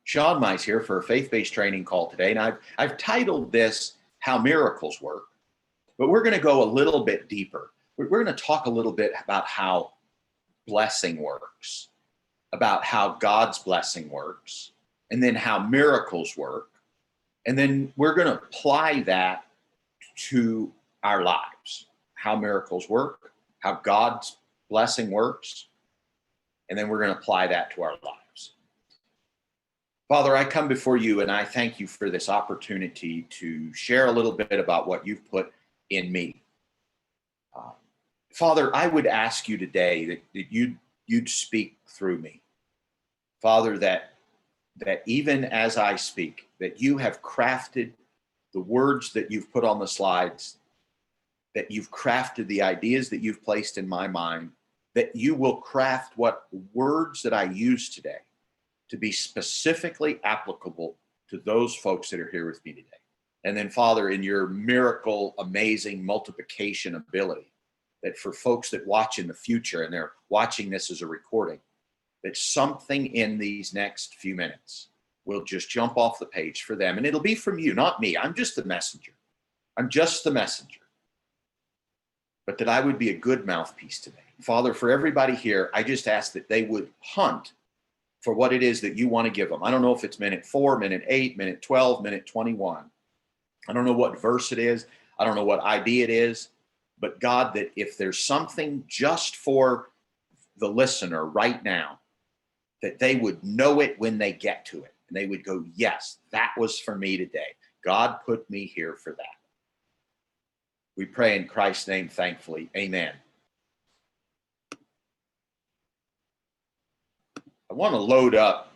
Sean Mize here for a faith-based training call today, and I've titled this How Miracles Work, but we're going to go a little bit deeper. We're going to talk a little bit about how blessing works, about how God's blessing works, and then how miracles work. And then we're going to apply that to our lives, how miracles work, how God's blessing works, and then we're going to apply that to our lives. Father, I come before you and I thank you for this opportunity to share a little bit about what you've put in me. Father, I would ask you today that you'd speak through me. Father, that even as I speak, that you have crafted the words that you've put on the slides, that you've crafted the ideas that you've placed in my mind, that you will craft what words that I use today to be specifically applicable to those folks that are here with me today. And then, Father, in your miracle, amazing multiplication ability, that for folks that watch in the future and they're watching this as a recording, that something in these next few minutes will just jump off the page for them. And it'll be from you, not me. I'm just the messenger. I'm just the messenger. But that I would be a good mouthpiece today. Father, for everybody here, I just ask that they would hunt for what it is that you want to give them. I don't know if it's minute 4, minute 8, minute 12, minute 21. I don't know what verse it is. I don't know what idea it is. But God, that if there's something just for the listener right now, that they would know it when they get to it. And they would go, yes, that was for me today. God put me here for that. We pray in Christ's name, thankfully. Amen. I want to load up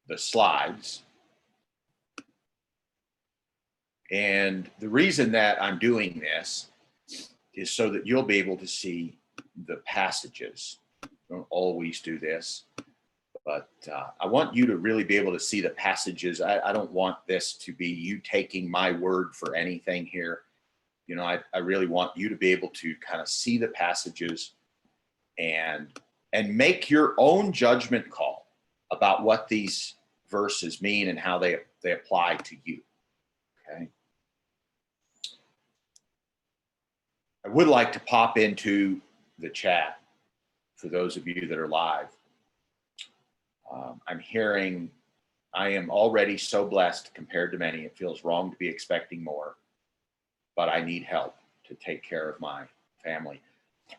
the slides. And the reason that I'm doing this is so that you'll be able to see the passages. I don't always do this, but I want you to really be able to see the passages. I don't want this to be you taking my word for anything here. You know, I really want you to be able to kind of see the passages and make your own judgment call about what these verses mean and how they apply to you. Okay. I would like to pop into the chat for those of you that are live. I'm hearing, I am already so blessed compared to many. It feels wrong to be expecting more, but I need help to take care of my family.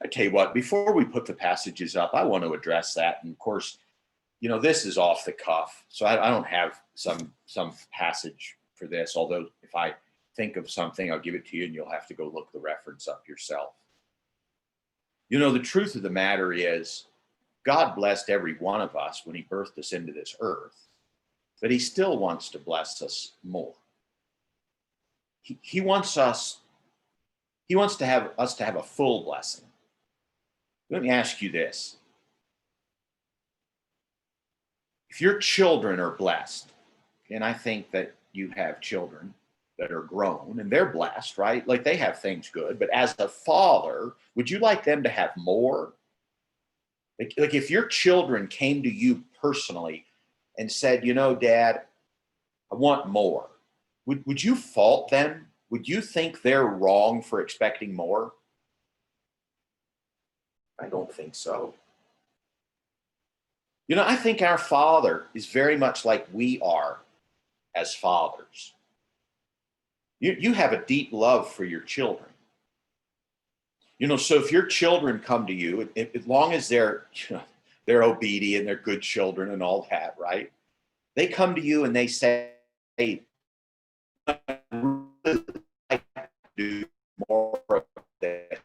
I tell you what, before we put the passages up, I want to address that. And of course, you know, this is off the cuff, so I don't have some passage for this, although if I think of something, I'll give it to you and you'll have to go look the reference up yourself. You know, the truth of the matter is God blessed every one of us when he birthed us into this earth, but he still wants to bless us more. He wants to have us to have a full blessing. Let me ask you this. If your children are blessed, and I think that you have children that are grown and they're blessed, right? Like they have things good, but as a father, would you like them to have more? Like if your children came to you personally and said, you know, Dad, I want more, would you fault them? Would you think they're wrong for expecting more? I don't think so. You know, I think our Father is very much like we are as fathers. You have a deep love for your children. You know, so if your children come to you, as long as they're obedient, they're good children and all that, right? They come to you and they say, hey, I really like to do more of this.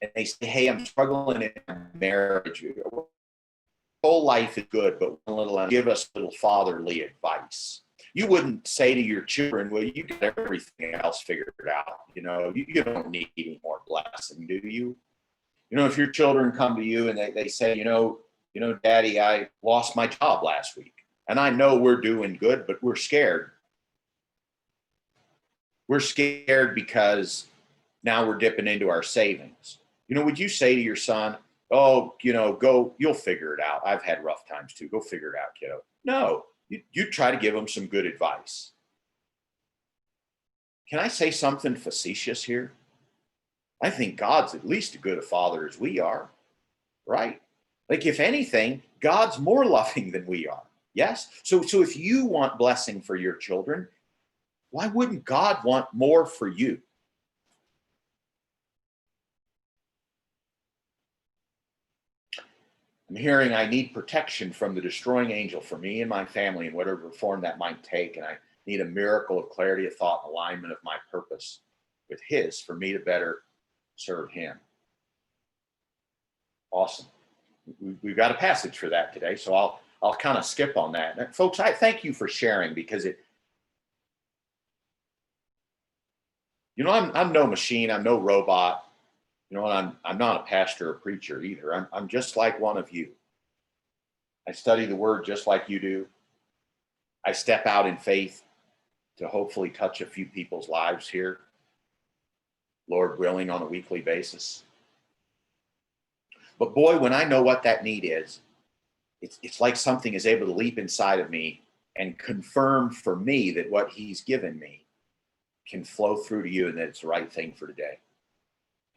And they say, hey, I'm struggling in marriage. Whole life is good, but one little, give us little fatherly advice. You wouldn't say to your children, well, you got everything else figured out. You know, you don't need any more blessing, do you? You know, if your children come to you and they say, you know, Daddy, I lost my job last week. And I know we're doing good, but we're scared. We're scared because now we're dipping into our savings. You know, would you say to your son, oh, go, you'll figure it out. I've had rough times too. Go figure it out, kiddo. No, you try to give them some good advice. Can I say something facetious here? I think God's at least as good a father as we are, right? Like, if anything, God's more loving than we are. Yes? So if you want blessing for your children, why wouldn't God want more for you? I'm hearing I need protection from the destroying angel for me and my family in whatever form that might take. And I need a miracle of clarity of thought and alignment of my purpose with his for me to better serve him. Awesome. We've got a passage for that today, so I'll kind of skip on that. And folks, I thank you for sharing, because I'm no machine, I'm no robot. And I'm not a pastor or preacher either. I'm just like one of you. I study the word just like you do. I step out in faith to hopefully touch a few people's lives here, Lord willing, on a weekly basis. But boy, when I know what that need is, it's like something is able to leap inside of me and confirm for me that what he's given me can flow through to you and that it's the right thing for today.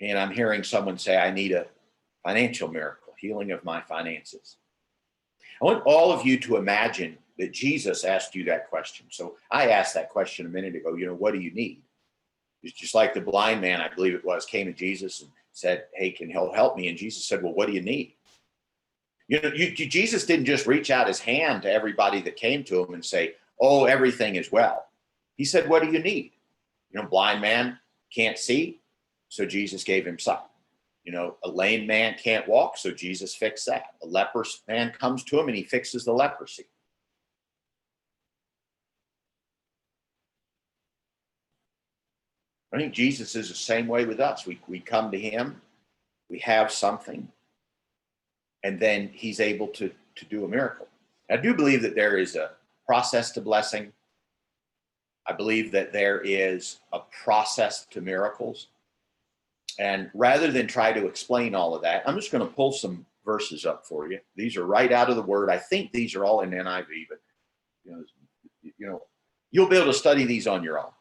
And I'm hearing someone say, I need a financial miracle, healing of my finances. I want all of you to imagine that Jesus asked you that question. So I asked that question a minute ago, what do you need? It's just like the blind man, I believe it was, came to Jesus and said, hey, can you help me? And Jesus said, well, what do you need? Jesus didn't just reach out his hand to everybody that came to him and say, oh, everything is well. He said, what do you need? Blind man can't see, so Jesus gave him sight. A lame man can't walk, so Jesus fixed that. A leprous man comes to him and he fixes the leprosy. I think Jesus is the same way with us. We come to him, we have something, and then he's able to do a miracle. I do believe that there is a process to blessing. I believe that there is a process to miracles. And rather than try to explain all of that, I'm just going to pull some verses up for you. These are right out of the word. I think these are all in NIV, but you'll be able to study these on your own.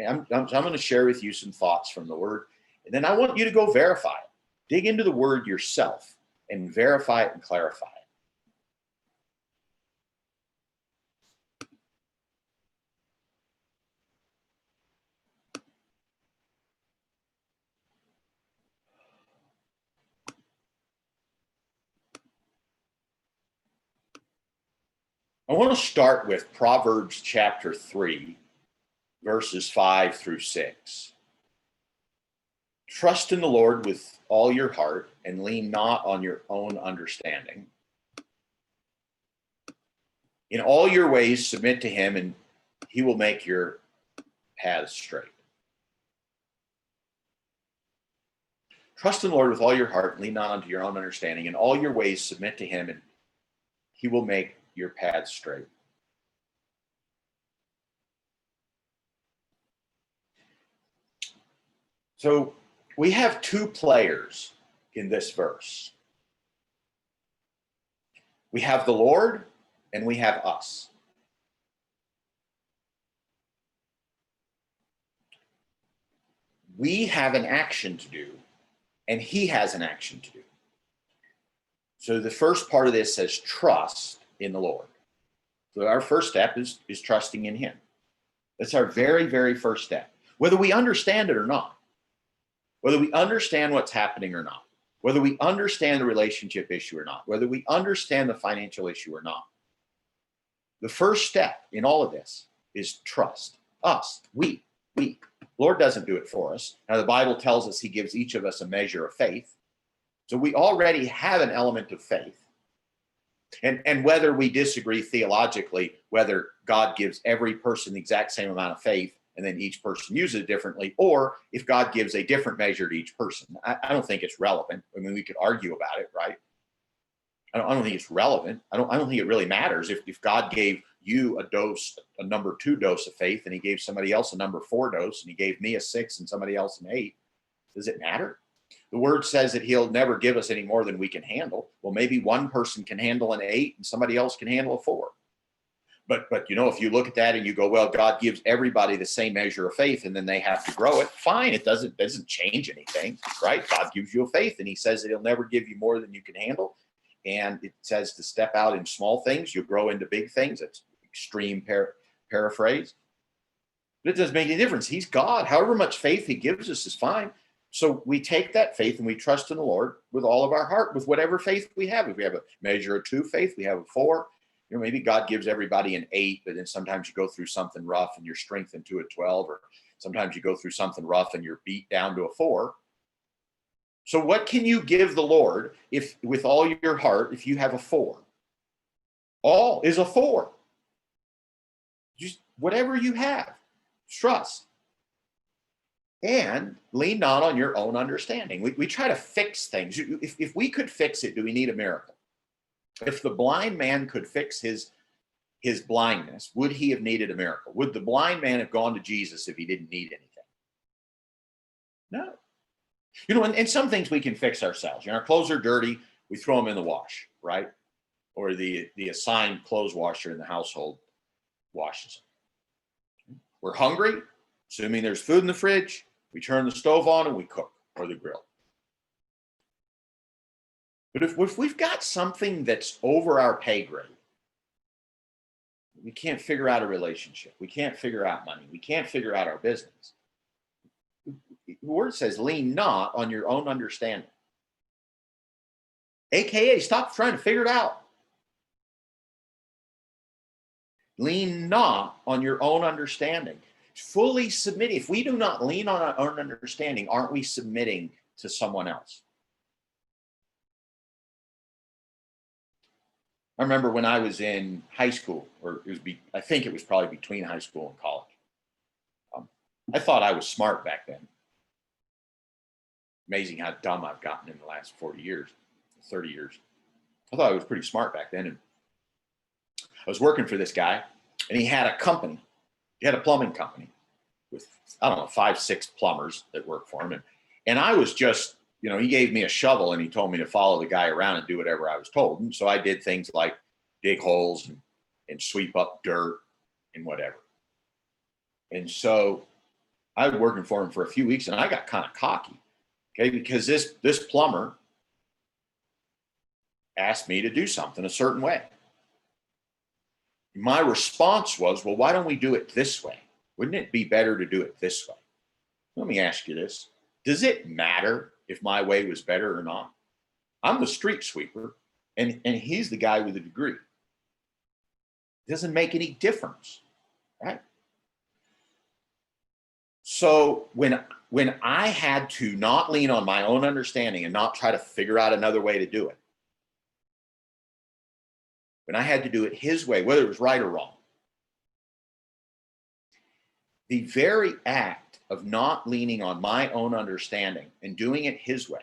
I'm going to share with you some thoughts from the word, and then I want you to go verify it. Dig into the word yourself and verify it and clarify it. I want to start with Proverbs Chapter 3, verses 5 through 6. Trust in the Lord with all your heart and lean not on your own understanding. In all your ways submit to him, and he will make your paths straight. Trust in the Lord with all your heart and lean not unto your own understanding. In all your ways submit to him, and he will make your paths straight. So we have two players in this verse. We have the Lord and we have us. We have an action to do and he has an action to do. So the first part of this says trust in the Lord. So our first step is trusting in him. That's our very, very first step. Whether we understand it or not, whether we understand what's happening or not, whether we understand the relationship issue or not, whether we understand the financial issue or not, the first step in all of this is trust. Us, we. Lord doesn't do it for us. Now, the Bible tells us he gives each of us a measure of faith. So we already have an element of faith. And whether we disagree theologically, whether God gives every person the exact same amount of faith and then each person uses it differently, or if God gives a different measure to each person, I don't think it's relevant. I mean, we could argue about it, right? I don't think it's relevant. I don't think it really matters. If God gave you a number 2 dose of faith, and he gave somebody else a number 4 dose, and he gave me a 6 and somebody else an 8, does it matter? The word says that he'll never give us any more than we can handle. Well, maybe one person can handle an 8 and somebody else can handle a 4. But if you look at that and you go, well, God gives everybody the same measure of faith and then they have to grow it, fine. It doesn't change anything, right? God gives you a faith and he says that he'll never give you more than you can handle. And it says to step out in small things, you'll grow into big things. It's extreme paraphrase. But it doesn't make any difference. He's God. However much faith he gives us is fine. So we take that faith and we trust in the Lord with all of our heart, with whatever faith we have. If we have a measure of 2 faith, we have a 4. Maybe God gives everybody an 8, but then sometimes you go through something rough and you're strengthened to a 12, or sometimes you go through something rough and you're beat down to a 4. So what can you give the Lord if with all your heart, if you have a 4? All is a 4. Just whatever you have, trust. And lean not on your own understanding. We try to fix things. If we could fix it, do we need a miracle? If the blind man could fix his blindness, would he have needed a miracle? Would the blind man have gone to Jesus if he didn't need anything? No. And some things we can fix ourselves. Our clothes are dirty, we throw them in the wash, right? Or the assigned clothes washer in the household washes them. We're hungry, assuming there's food in the fridge, we turn the stove on and we cook, or the grill. But if we've got something that's over our pay grade, we can't figure out a relationship, we can't figure out money, we can't figure out our business. The word says, lean not on your own understanding. AKA, stop trying to figure it out. Lean not on your own understanding. Fully submit. If we do not lean on our own understanding, aren't we submitting to someone else? I remember when I was in high school, or I think it was probably between high school and college. I thought I was smart back then. Amazing how dumb I've gotten in the last 40 years, 30 years. I thought I was pretty smart back then. And I was working for this guy, and he had a company. He had a plumbing company with, 5, 6 plumbers that worked for him. And I was just, he gave me a shovel and he told me to follow the guy around and do whatever I was told. And so I did things like dig holes and sweep up dirt and whatever. And so I was working for him for a few weeks and I got kind of cocky, okay, because this plumber asked me to do something a certain way. My response was, well, why don't we do it this way? Wouldn't it be better to do it this way? Let me ask you this. Does it matter if my way was better or not? I'm the street sweeper and he's the guy with a degree. It doesn't make any difference, right? So when I had to not lean on my own understanding and not try to figure out another way to do it, when I had to do it his way, whether it was right or wrong, the very act of not leaning on my own understanding and doing it his way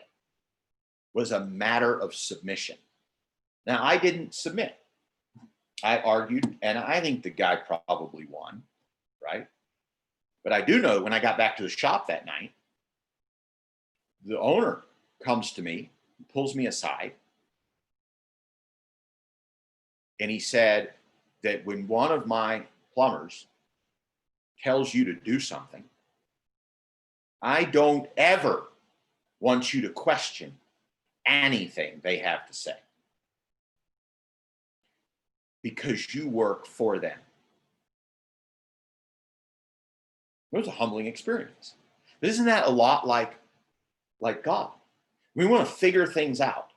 was a matter of submission. Now, I didn't submit. I argued, and I think the guy probably won, right? But I do know when I got back to the shop that night, the owner comes to me, pulls me aside, and he said that when one of my plumbers tells you to do something, I don't ever want you to question anything they have to say, because you work for them. It was a humbling experience. But isn't that a lot like God? We want to figure things out.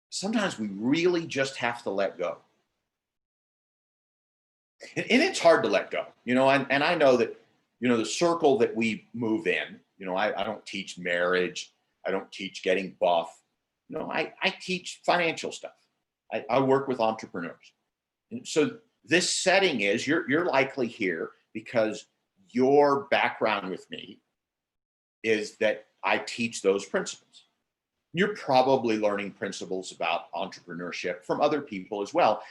Sometimes we really just have to let go. And it's hard to let go, and I know that, the circle that we move in, I don't teach marriage. I don't teach getting buff. I teach financial stuff. I work with entrepreneurs. And so this setting is, you're likely here because your background with me is that I teach those principles. You're probably learning principles about entrepreneurship from other people as well.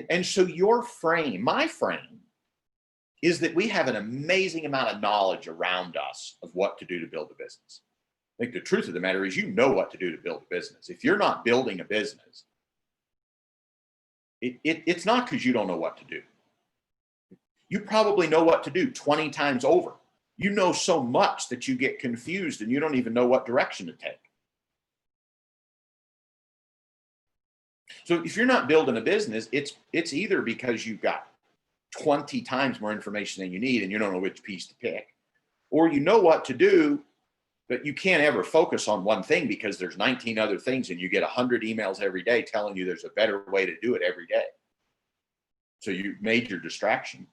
And so your frame, my frame, is that we have an amazing amount of knowledge around us of what to do to build a business. I think the truth of the matter is you know what to do to build a business. If you're not building a business, it's not because you don't know what to do. You probably know what to do 20 times over. You know so much that you get confused and you don't even know what direction to take. So if you're not building a business, it's either because you've got 20 times more information than you need and you don't know which piece to pick, or you know what to do, but you can't ever focus on one thing because there's 19 other things and you get 100 emails every day telling you there's a better way to do it every day. So you made your distraction.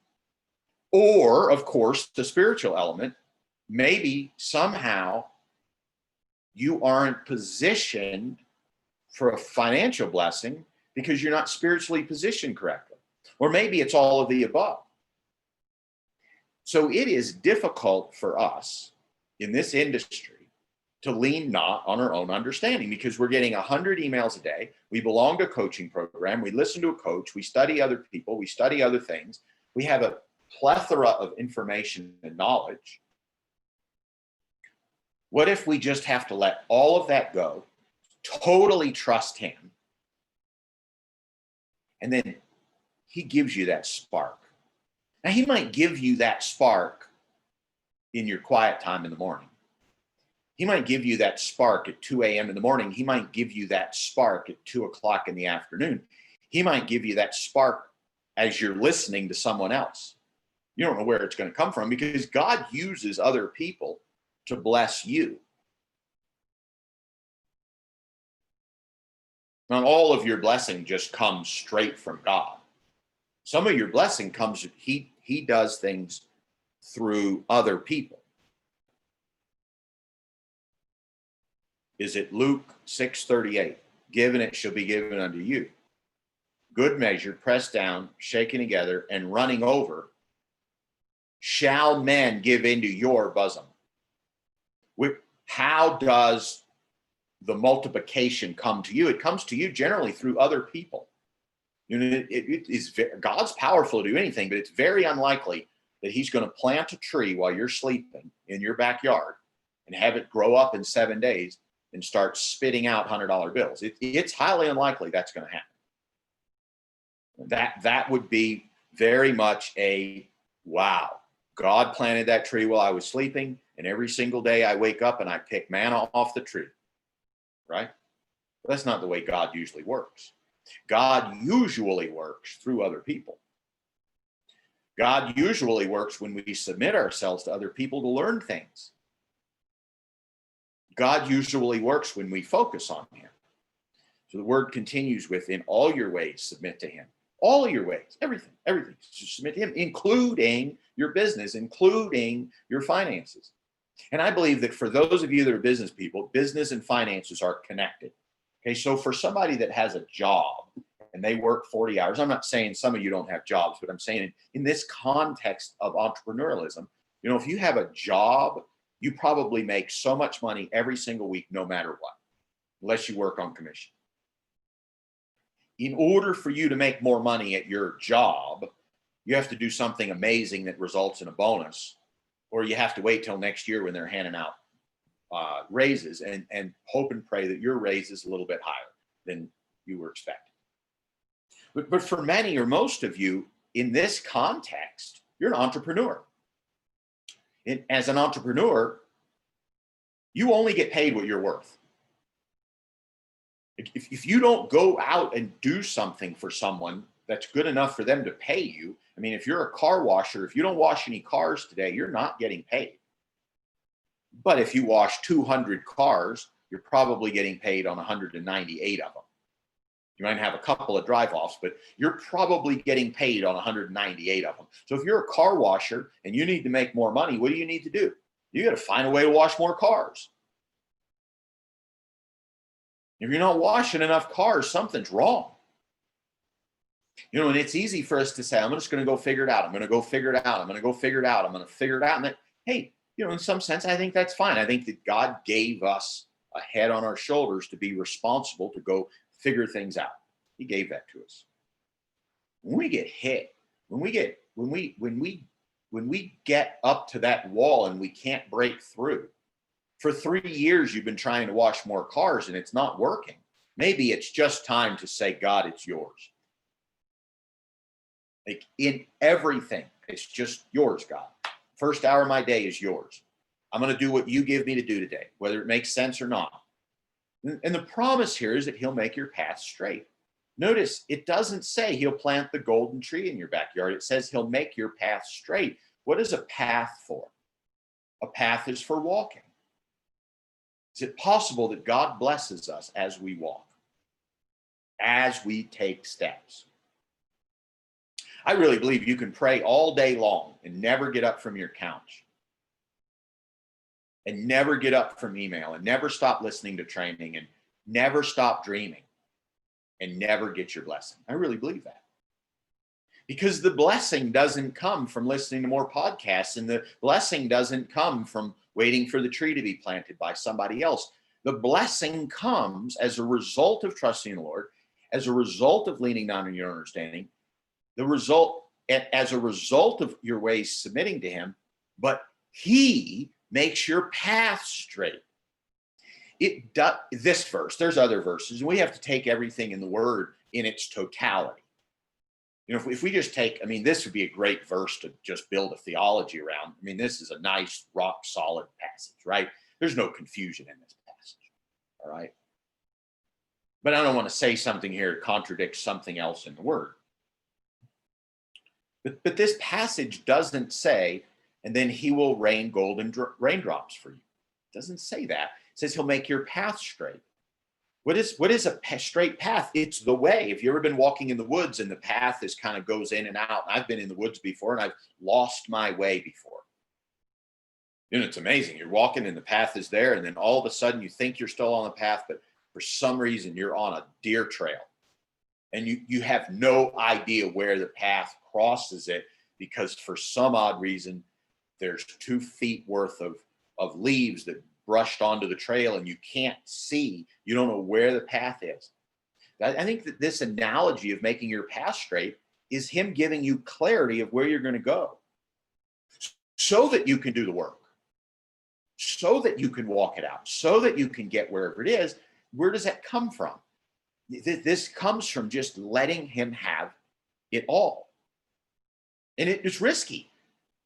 Or, of course, the spiritual element, maybe somehow you aren't positioned for a financial blessing because you're not spiritually positioned correctly. Or maybe it's all of the above. So it is difficult for us in this industry to lean not on our own understanding because we're getting 100 emails a day. We belong to a coaching program. We listen to a coach. We study other people. We study other things. We have a plethora of information and knowledge. What if we just have to let all of that go, totally trust him, and then he gives you that spark? Now, he might give you that spark in your quiet time in the morning. He might give you that spark at 2 a.m. in the morning. He might give you that spark at 2 o'clock in the afternoon. He might give you that spark as you're listening to someone else. You don't know where it's going to come from because God uses other people to bless you. Not all of your blessing just comes straight from God. Some of your blessing comes, he does things through other people. Is it Luke 6:38? Given it shall be given unto you. Good measure, pressed down, shaken together, and running over, shall men give into your bosom. How does the multiplication come to you? It comes to you generally through other people. You know, God's powerful to do anything, but it's very unlikely that he's going to plant a tree while you're sleeping in your backyard and have it grow up in 7 days and start spitting out $100 bills. It's highly unlikely that's going to happen. That would be very much a wow. God planted that tree while I was sleeping, and every single day I wake up and I pick manna off the tree, right? But that's not the way God usually works. God usually works through other people. God usually works when we submit ourselves to other people to learn things. God usually works when we focus on him. So the word continues with, in all your ways, submit to him. All of your ways, everything. Just submit to him, including your business, including your finances. And I believe that for those of you that are business people, business and finances are connected. Okay, so for somebody that has a job and they work 40 hours, I'm not saying some of you don't have jobs, but I'm saying in this context of entrepreneurialism, you know, if you have a job, you probably make so much money every single week, no matter what, unless you work on commission. In order for you to make more money at your job, you have to do something amazing that results in a bonus, or you have to wait till next year when they're handing out raises and hope and pray that your raise is a little bit higher than you were expecting. But for many or most of you in this context, you're an entrepreneur. And as an entrepreneur, you only get paid what you're worth. If you don't go out and do something for someone that's good enough for them to pay you, I mean, if you're a car washer, if you don't wash any cars today, you're not getting paid. But if you wash 200 cars, you're probably getting paid on 198 of them. You might have a couple of drive-offs, but you're probably getting paid on 198 of them. So if you're a car washer and you need to make more money, what do you need to do? You got to find a way to wash more cars. If you're not washing enough cars, something's wrong. You know, and it's easy for us to say, I'm just going to go figure it out. I'm going to go figure it out. I'm going to go figure it out. I'm going to figure it out. And then, hey, you know, in some sense, I think that's fine. I think that God gave us a head on our shoulders to be responsible to go figure things out. He gave that to us. When we get hit, when we get up to that wall and we can't break through, For 3 years, you've been trying to wash more cars and it's not working. Maybe it's just time to say, God, it's yours. Like in everything, it's just yours, God. First hour of my day is yours. I'm going to do what you give me to do today, whether it makes sense or not. And the promise here is that he'll make your path straight. Notice it doesn't say he'll plant the golden tree in your backyard. It says he'll make your path straight. What is a path for? A path is for walking. Is it possible that God blesses us as we walk, as we take steps? I really believe you can pray all day long and never get up from your couch, and never get up from email, and never stop listening to training, and never stop dreaming, and never get your blessing. I really believe that. Because the blessing doesn't come from listening to more podcasts, and the blessing doesn't come from waiting for the tree to be planted by somebody else. The blessing comes as a result of trusting the Lord, as a result of leaning down on your understanding, as a result of your ways submitting to him, but he makes your path straight. This verse, there's other verses, and we have to take everything in the word in its totality. You know, if we just take, I mean, this would be a great verse to just build a theology around. I mean, this is a nice, rock solid passage, right? There's no confusion in this passage, all right? But I don't want to say something here that contradicts something else in the word. But this passage doesn't say, and then he will rain golden raindrops for you. It doesn't say that. It says he'll make your path straight. What is a straight path? It's the way. If you've ever been walking in the woods and the path is kind of goes in and out, I've been in the woods before and I've lost my way before. You know, it's amazing. You're walking and the path is there, and then all of a sudden you think you're still on the path, but for some reason you're on a deer trail. And you have no idea where the path crosses it, because for some odd reason, there's 2 feet worth of leaves that brushed onto the trail, and you can't see. You don't know where the path is. I think that this analogy of making your path straight is him giving you clarity of where you're going to go, so that you can do the work, so that you can walk it out, so that you can get wherever it is. Where does that come from? This comes from just letting him have it all. And it's risky.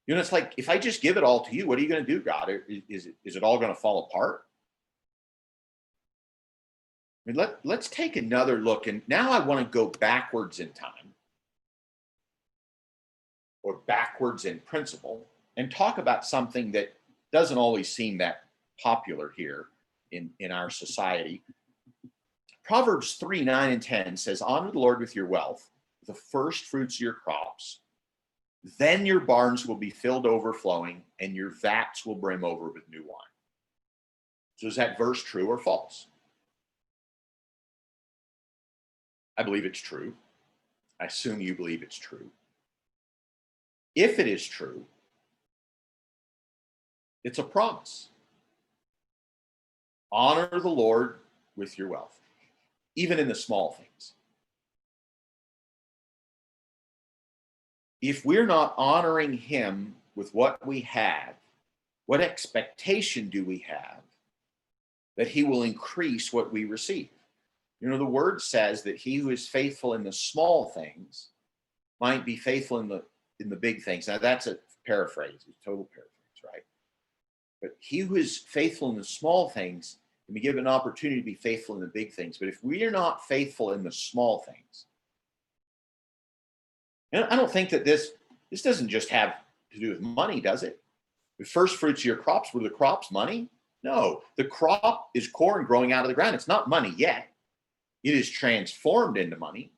You know, it's like, if I just give it all to you, what are you going to do, God? Is it all going to fall apart? I mean, let's take another look. And now I want to go backwards in time, or backwards in principle, and talk about something that doesn't always seem that popular here in our society. Proverbs 3:9-10 says, honor the Lord with your wealth, the first fruits of your crops. Then your barns will be filled overflowing, and your vats will brim over with new wine. So is that verse true or false? I believe it's true. I assume you believe it's true. If it is true, it's a promise. Honor the Lord with your wealth, even in the small things. If we're not honoring him with what we have, what expectation do we have that he will increase what we receive? You know, the word says that he who is faithful in the small things might be faithful in the big things. Now that's a paraphrase, a total paraphrase, right? But he who is faithful in the small things can be given an opportunity to be faithful in the big things. But if we are not faithful in the small things, and I don't think that this doesn't just have to do with money, does it? The first fruits of your crops, were the crops money? No, the crop is corn growing out of the ground. It's not money yet. It is transformed into money.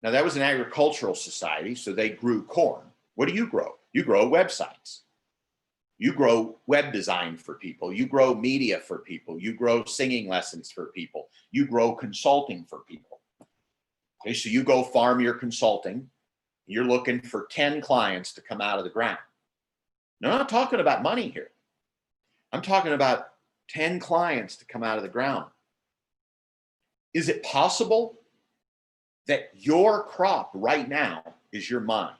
Now, that was an agricultural society, so they grew corn. What do you grow? You grow websites. You grow web design for people. You grow media for people. You grow singing lessons for people. You grow consulting for people. Okay, so you go farm your consulting. You're looking for 10 clients to come out of the ground. Now, I'm not talking about money here. I'm talking about 10 clients to come out of the ground. Is it possible that your crop right now is your mind?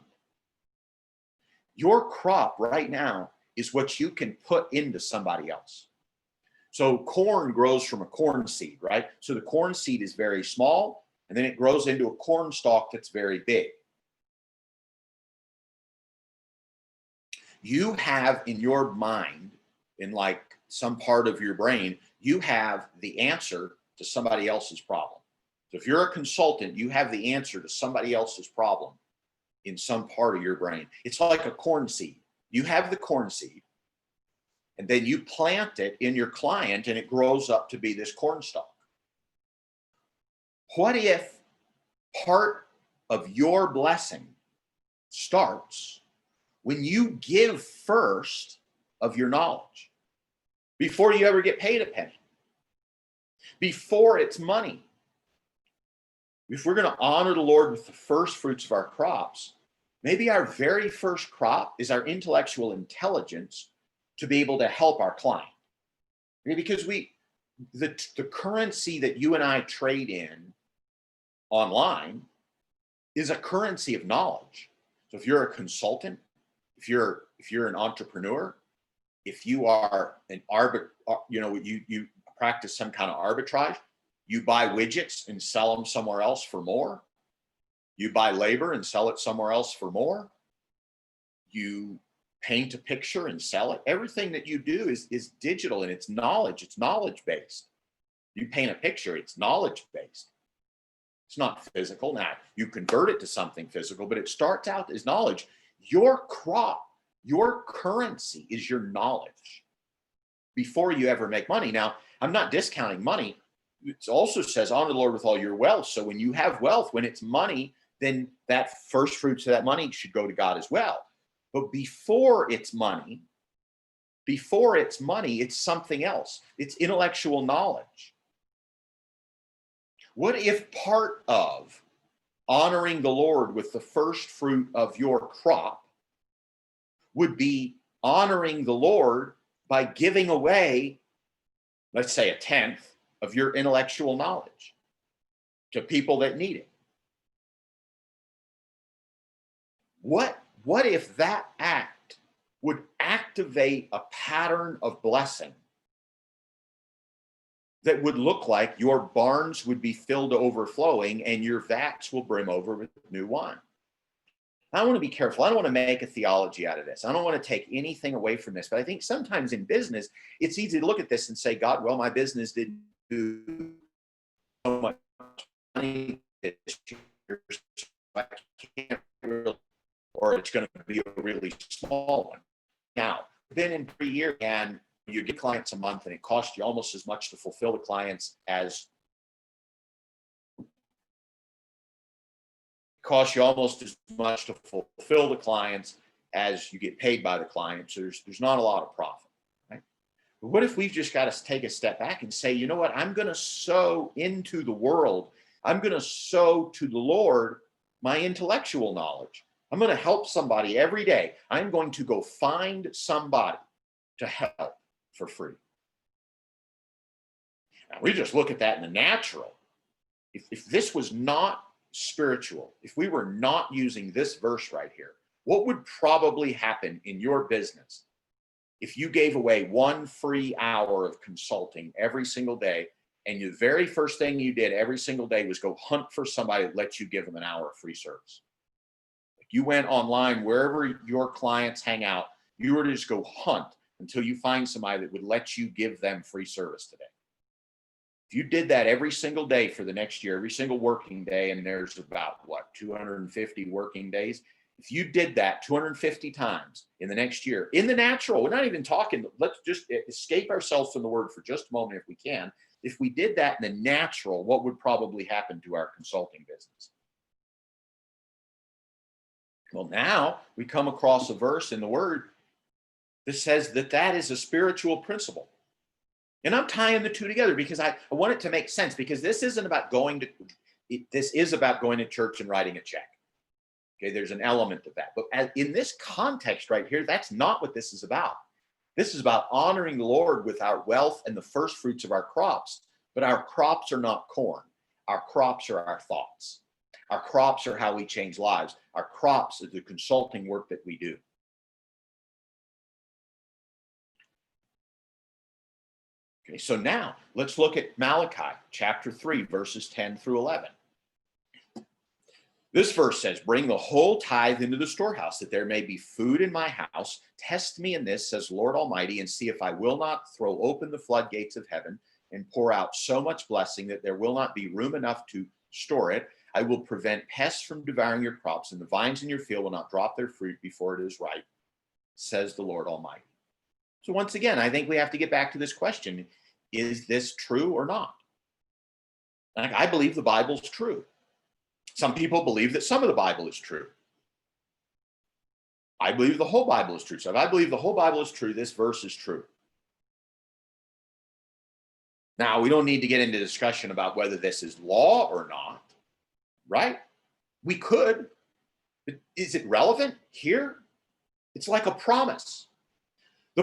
Your crop right now is what you can put into somebody else. So corn grows from a corn seed, right? So the corn seed is very small, and then it grows into a corn stalk that's very big. You have in your mind, in like some part of your brain, you have the answer to somebody else's problem. So if you're a consultant, you have the answer to somebody else's problem in some part of your brain. It's like a corn seed. You have the corn seed, and then you plant it in your client, and it grows up to be this corn stalk. What if part of your blessing starts when you give first of your knowledge before you ever get paid a penny, before it's money? If we're going to honor the Lord with the first fruits of our crops, maybe our very first crop is our intellectual intelligence to be able to help our client. Because the currency that you and I trade in online is a currency of knowledge. So if you're a consultant, if you're an entrepreneur, if you are an you practice some kind of arbitrage, you buy widgets and sell them somewhere else for more. You buy labor and sell it somewhere else for more. You paint a picture and sell it. Everything that you do is digital, and it's knowledge based. You paint a picture, it's knowledge based. It's not physical. Now you convert it to something physical, but it starts out as knowledge. Your crop, your currency is your knowledge before you ever make money. Now, I'm not discounting money. It also says honor the Lord with all your wealth. So when you have wealth, when it's money, then that first fruits of that money should go to God as well. But before it's money, it's something else. It's intellectual knowledge. What if part of honoring the Lord with the first fruit of your crop would be honoring the Lord by giving away, let's say, a tenth of your intellectual knowledge to people that need it? What if that act would activate a pattern of blessing that would look like your barns would be filled to overflowing and your vats will brim over with new wine? I want to be careful. I don't want to make a theology out of this. I don't want to take anything away from this. But I think sometimes in business, it's easy to look at this and say, God, well, my business didn't do so much money this year, so I can't really, or it's going to be a really small one. Now, been in 3 years, and you get clients a month, and it costs you almost as much to fulfill the clients as costs you almost as much to fulfill the clients as you get paid by the client. So there's not a lot of profit, right? But what if we've just got to take a step back and say, you know what, I'm going to sow into the world. I'm going to sow to the Lord my intellectual knowledge. I'm going to help somebody every day. I'm going to go find somebody to help for free. Now, we just look at that in the natural. If this was not spiritual, if we were not using this verse right here, what would probably happen in your business if you gave away 1 free hour of consulting every single day, and the very first thing you did every single day was go hunt for somebody that lets you give them an hour of free service? You went online, wherever your clients hang out, you were to just go hunt until you find somebody that would let you give them free service today. If you did that every single day for the next year, every single working day, and there's about, 250 working days. If you did that 250 times in the next year, in the natural, we're not even talking, let's just escape ourselves from the word for just a moment if we can. If we did that in the natural, what would probably happen to our consulting business? Well, now we come across a verse in the word that says that is a spiritual principle. And I'm tying the two together because I want it to make sense, because this is about going to church and writing a check. Okay, there's an element of that. But in this context right here, that's not what this is about. This is about honoring the Lord with our wealth and the first fruits of our crops. But our crops are not corn. Our crops are our thoughts. Our crops are how we change lives. Our crops are the consulting work that we do. Okay, so now let's look at Malachi chapter 3, verses 10 through 11. This verse says, bring the whole tithe into the storehouse, that there may be food in my house. Test me in this, says Lord Almighty, and see if I will not throw open the floodgates of heaven and pour out so much blessing that there will not be room enough to store it. I will prevent pests from devouring your crops, and the vines in your field will not drop their fruit before it is ripe, says the Lord Almighty. So once again, I think we have to get back to this question. Is this true or not? I believe the Bible's true. Some people believe that some of the Bible is true. I believe the whole Bible is true. So if I believe the whole Bible is true, this verse is true. Now, we don't need to get into discussion about whether this is law or not, right? We could. But is it relevant here? It's like a promise. A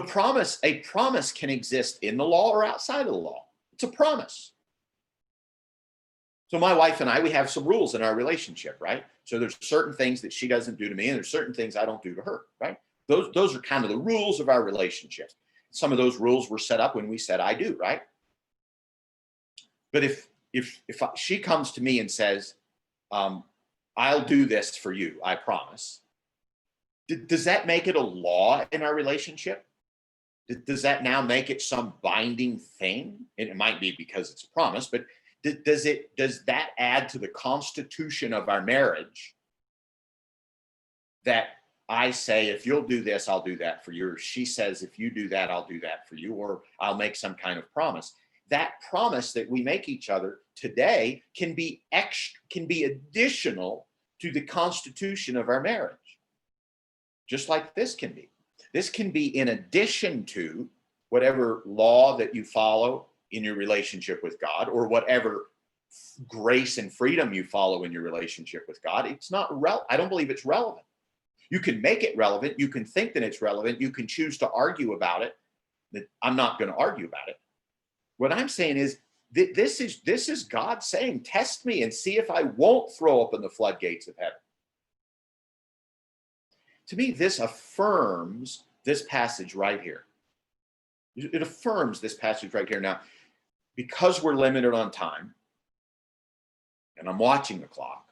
promise can exist in the law or outside of the law. It's a promise. So my wife and I, we have some rules in our relationship, right? So there's certain things that she doesn't do to me, and there's certain things I don't do to her, right? Those are kind of the rules of our relationship. Some of those rules were set up when we said I do, right? But if she comes to me and says, I'll do this for you, I promise, does that make it a law in our relationship? Does that now make it some binding thing? And it might be because it's a promise, but does that add to the constitution of our marriage that I say, if you'll do this, I'll do that for you, or she says, if you do that, I'll do that for you, or I'll make some kind of promise? That promise that we make each other today can be additional to the constitution of our marriage, just like this can be. This can be in addition to whatever law that you follow in your relationship with God, or whatever grace and freedom you follow in your relationship with God. It's not I don't believe it's relevant. You can make it relevant. You can think that it's relevant. You can choose to argue about it. That I'm not going to argue about it. What I'm saying is this is God saying, test me and see if I won't throw open the floodgates of heaven. To me, this affirms this passage right here. It affirms this passage right here. Now, because we're limited on time, and I'm watching the clock,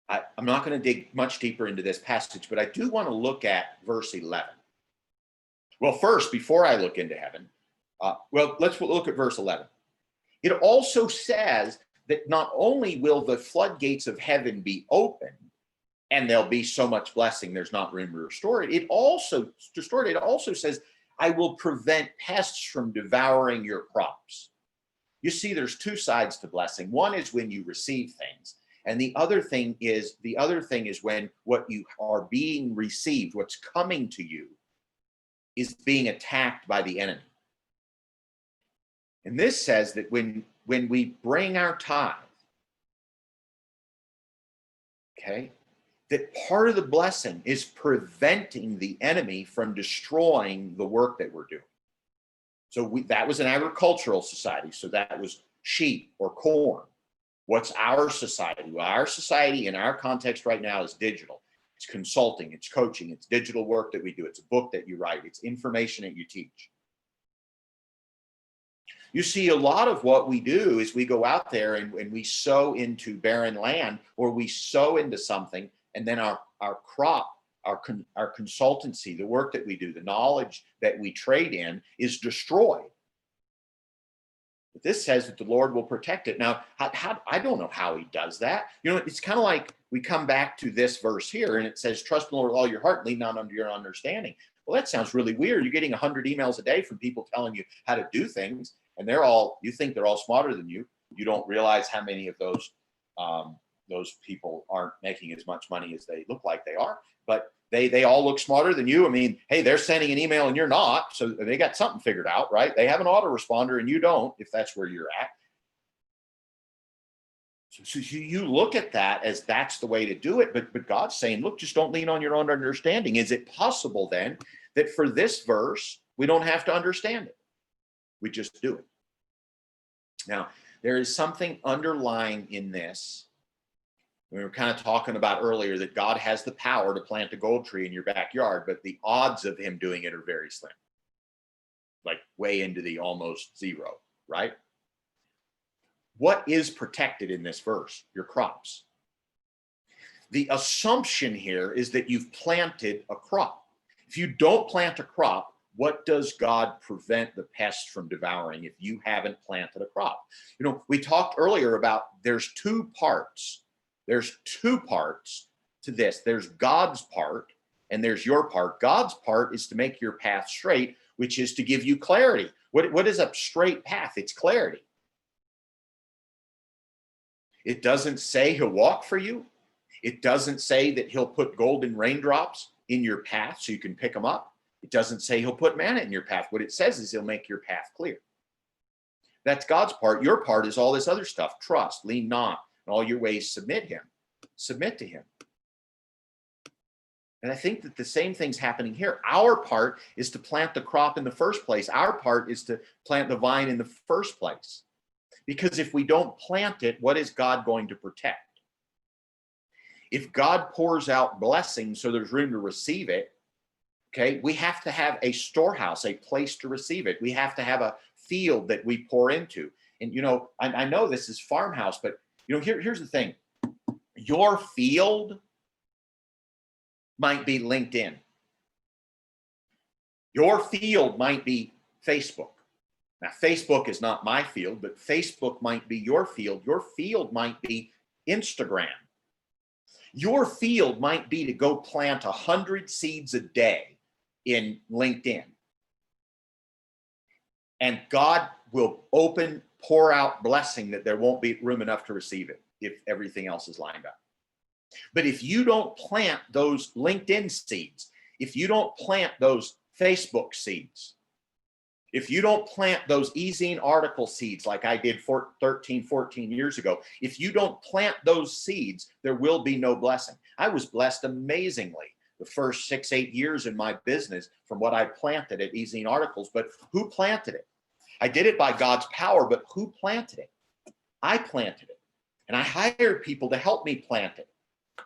I'm not going to dig much deeper into this passage, but I do want to look at verse 11. Well, first, before I look into heaven, let's look at verse 11. It also says that not only will the floodgates of heaven be open, and there'll be so much blessing, there's not room to restore it. It also says, I will prevent pests from devouring your crops. You see, there's two sides to blessing. One is when you receive things. And the other thing is when what you are being received, what's coming to you, is being attacked by the enemy. And this says that when we bring our tithe, okay, that part of the blessing is preventing the enemy from destroying the work that we're doing. So that was an agricultural society. So that was sheep or corn. What's our society? Well, our society in our context right now is digital. It's consulting, it's coaching, it's digital work that we do. It's a book that you write, it's information that you teach. You see, a lot of what we do is we go out there and we sow into barren land, or we sow into something, and then our crop, our consultancy, the work that we do, the knowledge that we trade in is destroyed. But this says that the Lord will protect it. Now, I don't know how he does that. You know, it's kind of like we come back to this verse here, and it says, trust the Lord with all your heart, lean not unto your understanding. Well, that sounds really weird. You're getting 100 emails a day from people telling you how to do things, and you think they're all smarter than you. You don't realize how many of those people aren't making as much money as they look like they are, but they all look smarter than you. I mean, hey, they're sending an email and you're not, so they got something figured out, right? They have an autoresponder and you don't, if that's where you're at. So you look at that as that's the way to do it, but God's saying, look, just don't lean on your own understanding. Is it possible then that for this verse, we don't have to understand it? We just do it. Now, there is something underlying in this. We were kind of talking about earlier that God has the power to plant a gold tree in your backyard, but the odds of him doing it are very slim. like way into the almost zero, right? What is protected in this verse? Your crops. The assumption here is that you've planted a crop. If you don't plant a crop, what does God prevent the pests from devouring if you haven't planted a crop? You know, we talked earlier about there's two parts. There's two parts to this. There's God's part and there's your part. God's part is to make your path straight, which is to give you clarity. What is a straight path? It's clarity. It doesn't say he'll walk for you. It doesn't say that he'll put golden raindrops in your path so you can pick them up. It doesn't say he'll put manna in your path. What it says is he'll make your path clear. That's God's part. Your part is all this other stuff. Trust, lean not, in all your ways submit him. Submit to him. And I think that the same thing's happening here. Our part is to plant the crop in the first place. Our part is to plant the vine in the first place. Because if we don't plant it, what is God going to protect? If God pours out blessing so there's room to receive it, okay, we have to have a storehouse, a place to receive it. We have to have a field that we pour into. And, you know, I know this is farmhouse, but, you know, here's the thing. Your field might be LinkedIn. Your field might be Facebook. Now, Facebook is not my field, but Facebook might be your field. Your field might be Instagram. Your field might be to go plant 100 seeds a day in LinkedIn. And God will pour out blessing that there won't be room enough to receive it if everything else is lined up. But if you don't plant those LinkedIn seeds, if you don't plant those Facebook seeds, if you don't plant those e-zine article seeds like I did 13, 14 years ago, if you don't plant those seeds, there will be no blessing. I was blessed amazingly the first 6, 8 years in my business from what I planted at e-zine articles, but who planted it? I did it by God's power, but who planted it? I planted it, and I hired people to help me plant it.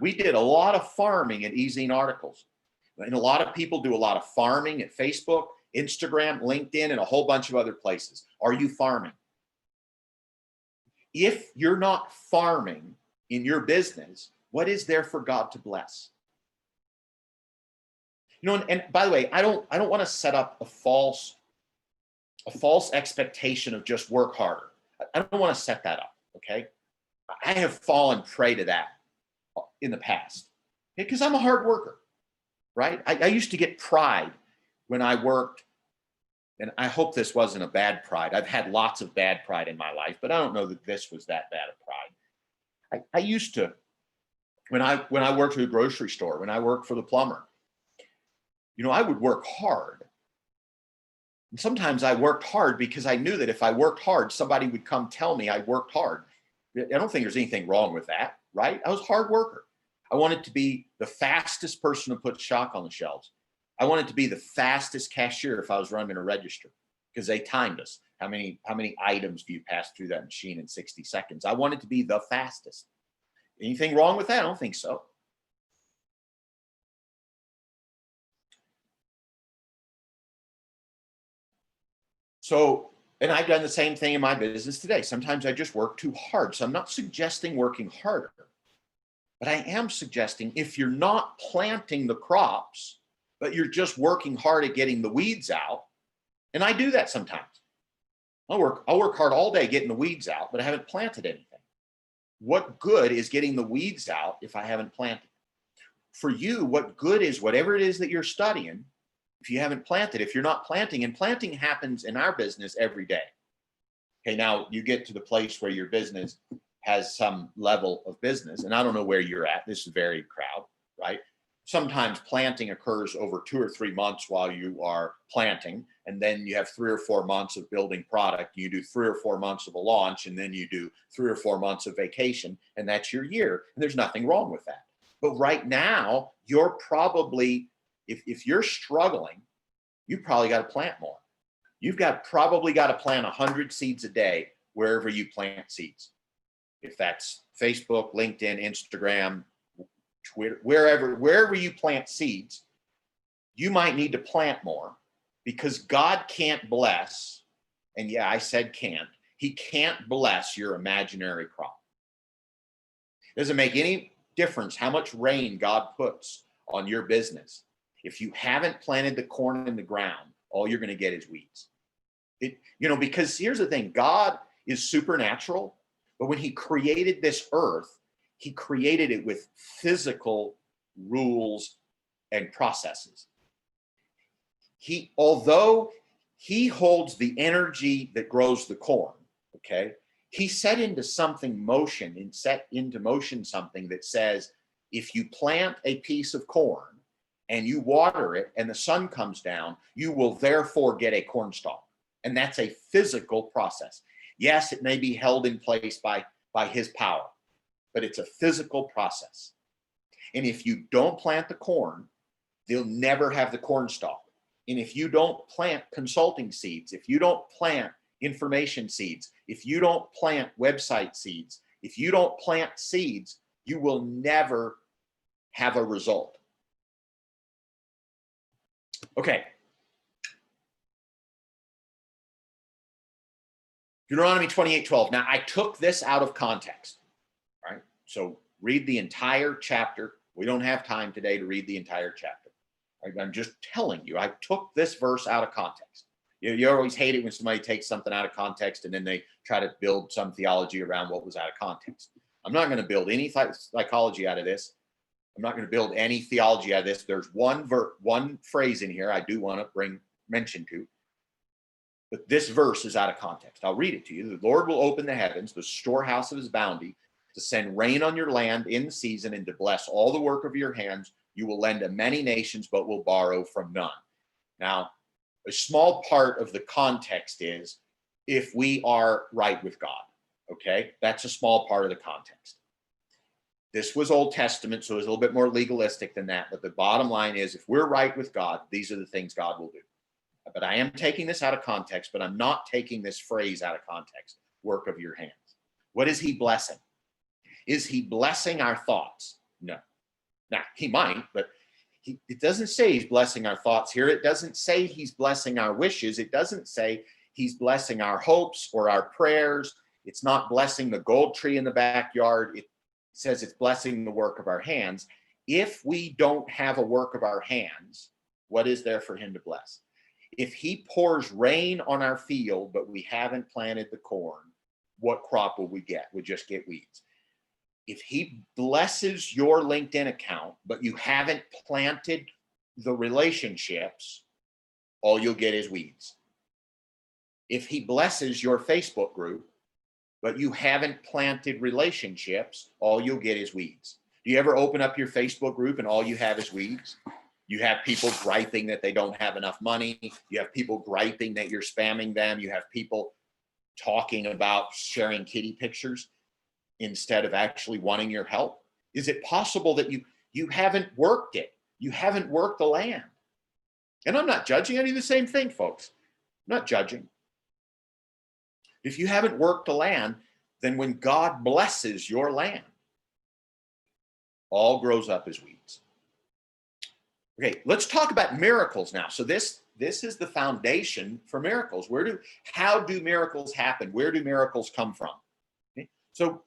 We did a lot of farming at e-zine articles, and a lot of people do a lot of farming at Facebook, Instagram, LinkedIn, and a whole bunch of other places. Are you farming? If you're not farming in your business, what is there for God to bless? You know, and by the way, I don't want to set up a false expectation of just work harder. I don't want to set that up, okay? I have fallen prey to that in the past because I'm a hard worker, right? I used to get pride when I worked, and I hope this wasn't a bad pride. I've had lots of bad pride in my life, but I don't know that this was that bad of pride. I used to, when I worked at a grocery store, when I worked for the plumber, you know, I would work hard. And sometimes I worked hard because I knew that if I worked hard, somebody would come tell me I worked hard. I don't think there's anything wrong with that, right? I was a hard worker. I wanted to be the fastest person to put stock on the shelves. I wanted to be the fastest cashier if I was running a register because they timed us. How many items do you pass through that machine in 60 seconds? I wanted to be the fastest. Anything wrong with that? I don't think so. So, and I've done the same thing in my business today. Sometimes I just work too hard. So I'm not suggesting working harder, but I am suggesting if you're not planting the crops, but you're just working hard at getting the weeds out, and I do that sometimes. I'll work hard all day getting the weeds out, but I haven't planted anything. What good is getting the weeds out if I haven't planted? For you, what good is whatever it is that you're studying if you haven't planted, if you're not planting? And planting happens in our business every day. Okay, now you get to the place where your business has some level of business, and I don't know where you're at. This is very crowd, right? Sometimes planting occurs over 2 or 3 months while you are planting, and then you have 3 or 4 months of building product. You do 3 or 4 months of a launch, and then you do 3 or 4 months of vacation, and that's your year. And there's nothing wrong with that. But right now, you're probably, if you're struggling, you probably got to plant more. You've probably got to plant 100 seeds a day wherever you plant seeds. If that's Facebook, LinkedIn, Instagram, Twitter, wherever you plant seeds, you might need to plant more because God can't bless, and yeah, I said can't, he can't bless your imaginary crop. It doesn't make any difference how much rain God puts on your business. If you haven't planted the corn in the ground, all you're going to get is weeds. Because here's the thing, God is supernatural, but when he created this earth, he created it with physical rules and processes. Although he holds the energy that grows the corn, okay, he set into motion something that says, if you plant a piece of corn and you water it and the sun comes down, you will therefore get a corn stalk. And that's a physical process. Yes, it may be held in place by his power, but it's a physical process. And if you don't plant the corn, they'll never have the corn stalk. And if you don't plant consulting seeds, if you don't plant information seeds, if you don't plant website seeds, if you don't plant seeds, you will never have a result. Okay. Deuteronomy 28:12. Now, I took this out of context, right? So read the entire chapter. We don't have time today to read the entire chapter. I'm just telling you, I took this verse out of context. You always hate it when somebody takes something out of context and then they try to build some theology around what was out of context. I'm not going to build any psychology out of this. I'm not going to build any theology out of this. There's one phrase in here I do want to mention to, but this verse is out of context. I'll read it to you. The Lord will open the heavens, the storehouse of his bounty, to send rain on your land in the season and to bless all the work of your hands. You will lend to many nations, but will borrow from none. Now, a small part of the context is if we are right with God, okay? That's a small part of the context. This was Old Testament, so it was a little bit more legalistic than that. But the bottom line is if we're right with God, these are the things God will do. But I am taking this out of context, but I'm not taking this phrase out of context, work of your hands. What is he blessing? Is he blessing our thoughts? No. Now, he might, but it doesn't say he's blessing our thoughts here. It doesn't say he's blessing our wishes. It doesn't say he's blessing our hopes or our prayers. It's not blessing the gold tree in the backyard. It says it's blessing the work of our hands. If we don't have a work of our hands, what is there for him to bless? If he pours rain on our field, but we haven't planted the corn, what crop will we get? We'll just get weeds. If he blesses your LinkedIn account, but you haven't planted the relationships, all you'll get is weeds. If he blesses your Facebook group, but you haven't planted relationships, all you'll get is weeds. Do you ever open up your Facebook group and all you have is weeds? You have people griping that they don't have enough money. You have people griping that you're spamming them. You have people talking about sharing kitty pictures instead of actually wanting your help. Is it possible that you haven't worked it? You haven't worked the land. And I'm not judging. I do the same thing, folks. I'm not judging. If you haven't worked the land, then when God blesses your land, all grows up as weeds. Okay, let's talk about miracles now. So this is the foundation for miracles. How do miracles happen? Where do miracles come from? Okay, so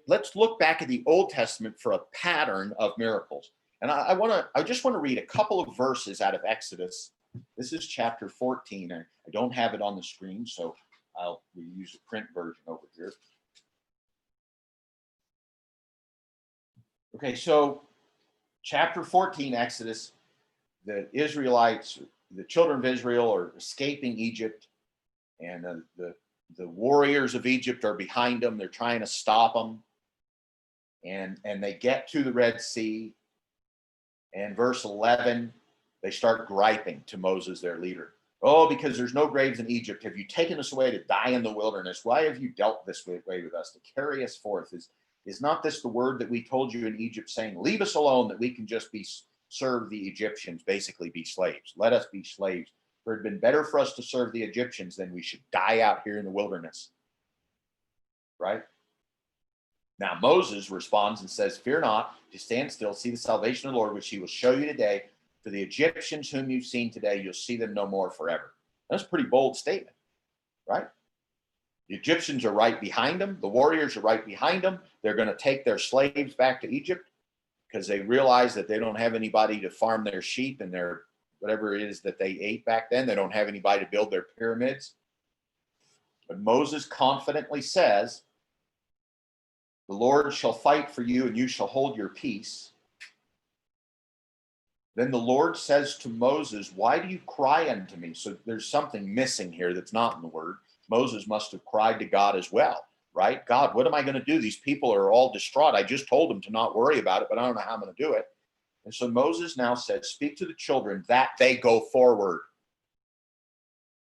let's look back at the Old Testament for a pattern of miracles. And I just want to read a couple of verses out of Exodus. This is chapter 14. I don't have it on the screen, so we use a print version over here. Okay, so chapter 14, Exodus, the Israelites, the children of Israel are escaping Egypt, and the warriors of Egypt are behind them. They're trying to stop them. And they get to the Red Sea. And verse 11, they start griping to Moses, their leader. Oh, because there's no graves in Egypt. Have you taken us away to die in the wilderness? Why have you dealt this way with us, to carry us forth? Is not this the word that we told you in Egypt, saying, leave us alone, that we can just serve the Egyptians, basically be slaves. Let us be slaves. For it had been better for us to serve the Egyptians than we should die out here in the wilderness. Right? Now Moses responds and says, fear not, just stand still, see the salvation of the Lord, which he will show you today. For the Egyptians whom you've seen today, you'll see them no more forever. That's a pretty bold statement, right? The Egyptians are right behind them. The warriors are right behind them. They're going to take their slaves back to Egypt because they realize that they don't have anybody to farm their sheep and their whatever it is that they ate back then. They don't have anybody to build their pyramids. But Moses confidently says, the Lord shall fight for you and you shall hold your peace. Then the Lord says to Moses, why do you cry unto me? So there's something missing here that's not in the word. Moses must have cried to God as well, right? God, what am I going to do? These people are all distraught. I just told them to not worry about it, but I don't know how I'm going to do it. And so Moses now said, speak to the children that they go forward.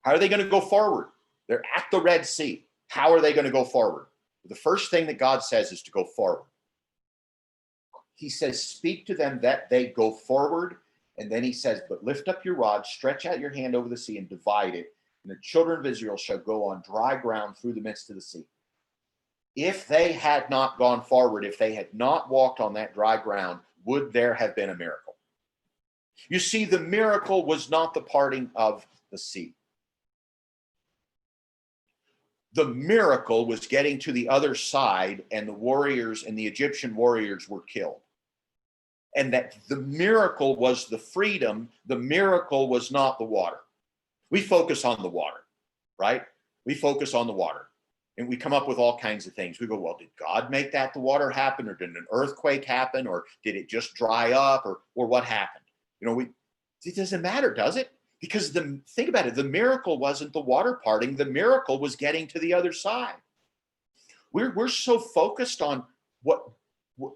How are they going to go forward? They're at the Red Sea. How are they going to go forward? The first thing that God says is to go forward. He says, speak to them that they go forward. And then he says, but lift up your rod, stretch out your hand over the sea and divide it. And the children of Israel shall go on dry ground through the midst of the sea. If they had not gone forward, if they had not walked on that dry ground, would there have been a miracle? You see, the miracle was not the parting of the sea. The miracle was getting to the other side, and the warriors and the Egyptian warriors were killed. And that the miracle was the freedom. The miracle was not the water. We focus on the water, right? We focus on the water. And we come up with all kinds of things. We go, well, did God make that the water happen? Or did an earthquake happen? Or did it just dry up? Or what happened? It doesn't matter, does it? Because think about it, the miracle wasn't the water parting. The miracle was getting to the other side. We're so focused on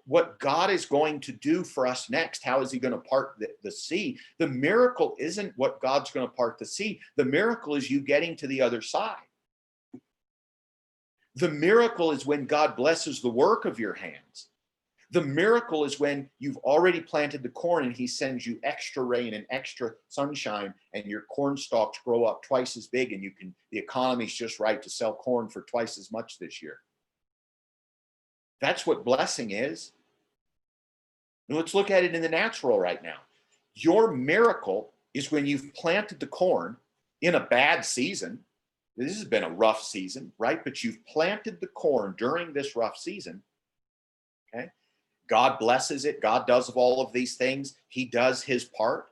what God is going to do for us next. How is he going to part the sea? The miracle isn't what God's going to part the sea. The miracle is you getting to the other side. The miracle is when God blesses the work of your hands. The miracle is when you've already planted the corn and he sends you extra rain and extra sunshine and your corn stalks grow up twice as big and the economy's just right to sell corn for twice as much this year. That's what blessing is. Now let's look at it in the natural right now. Your miracle is when you've planted the corn in a bad season. This has been a rough season, right? But you've planted the corn during this rough season, okay? God blesses it. God does all of these things. He does his part.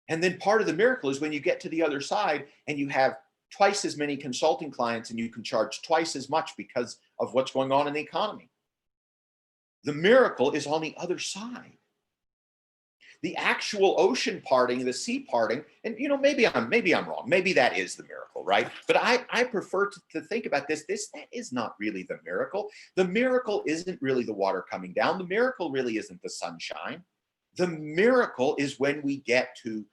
And then part of the miracle is when you get to the other side and you have twice as many consulting clients and you can charge twice as much because of what's going on in the economy. The miracle is on the other side. The actual ocean parting, the sea parting, and maybe I'm wrong. Maybe that is the miracle, right? But I prefer to think about this. That is not really the miracle. The miracle isn't really the water coming down. The miracle really isn't the sunshine. The miracle is when we get to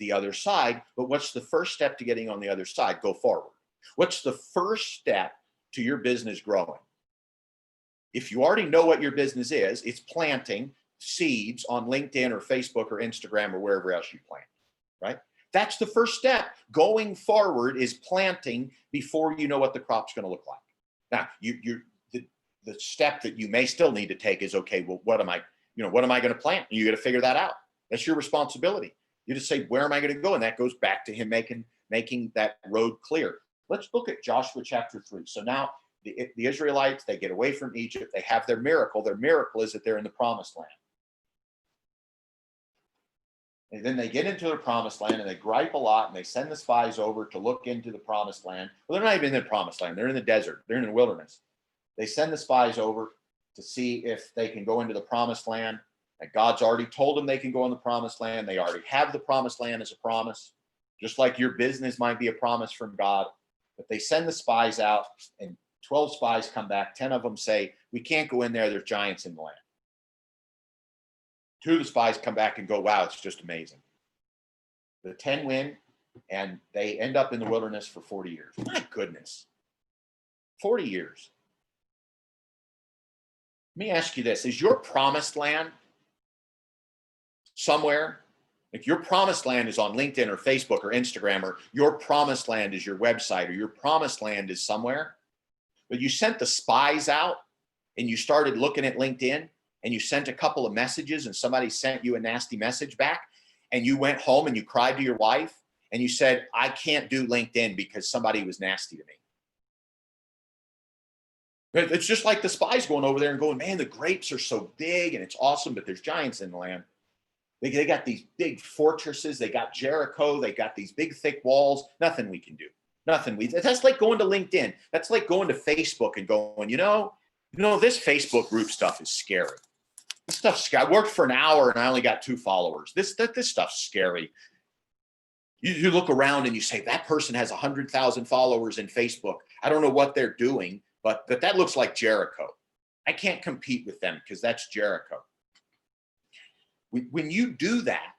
the other side. But what's the first step to getting on the other side? Go forward. What's the first step to your business growing? If you already know what your business is, it's planting seeds on LinkedIn or Facebook or Instagram or wherever else you plant, right? That's the first step. Going forward is planting before you know what the crop's going to look like. Now, the step that you may still need to take is, okay, well, what am I going to plant? You got to figure that out. That's your responsibility. You just say, where am I going to go? And that goes back to him making that road clear. Let's look at Joshua chapter 3. So now the Israelites, they get away from Egypt. They have their miracle. Their miracle is that they're in the promised land. And then they get into the promised land and they gripe a lot and they send the spies over to look into the promised land. Well, they're not even in the promised land. They're in the desert. They're in the wilderness. They send the spies over to see if they can go into the promised land. And God's already told them they can go in the promised land. They already have the promised land as a promise, just like your business might be a promise from God. But they send the spies out and 12 spies come back. 10 of them say, we can't go in there. There's giants in the land. 2 of the spies come back and go, wow, it's just amazing. The 10 win, and they end up in the wilderness for 40 years. My goodness. 40 years. Let me ask you this. Is your promised land somewhere? If your promised land is on LinkedIn or Facebook or Instagram, or your promised land is your website, or your promised land is somewhere, but you sent the spies out and you started looking at LinkedIn, and you sent a couple of messages and somebody sent you a nasty message back, and you went home and you cried to your wife and you said, I can't do LinkedIn because somebody was nasty to me. It's just like the spies going over there and going, man, the grapes are so big and it's awesome, but there's giants in the land. They got these big fortresses. They got Jericho. They got these big, thick walls. Nothing we can do. That's like going to LinkedIn. That's like going to Facebook and going, this Facebook group stuff is scary. This stuff's scary. I worked for an hour and I only got 2 followers. This stuff's scary. You look around and you say, that person has 100,000 followers in Facebook. I don't know what they're doing, but that looks like Jericho. I can't compete with them because that's Jericho. When you do that,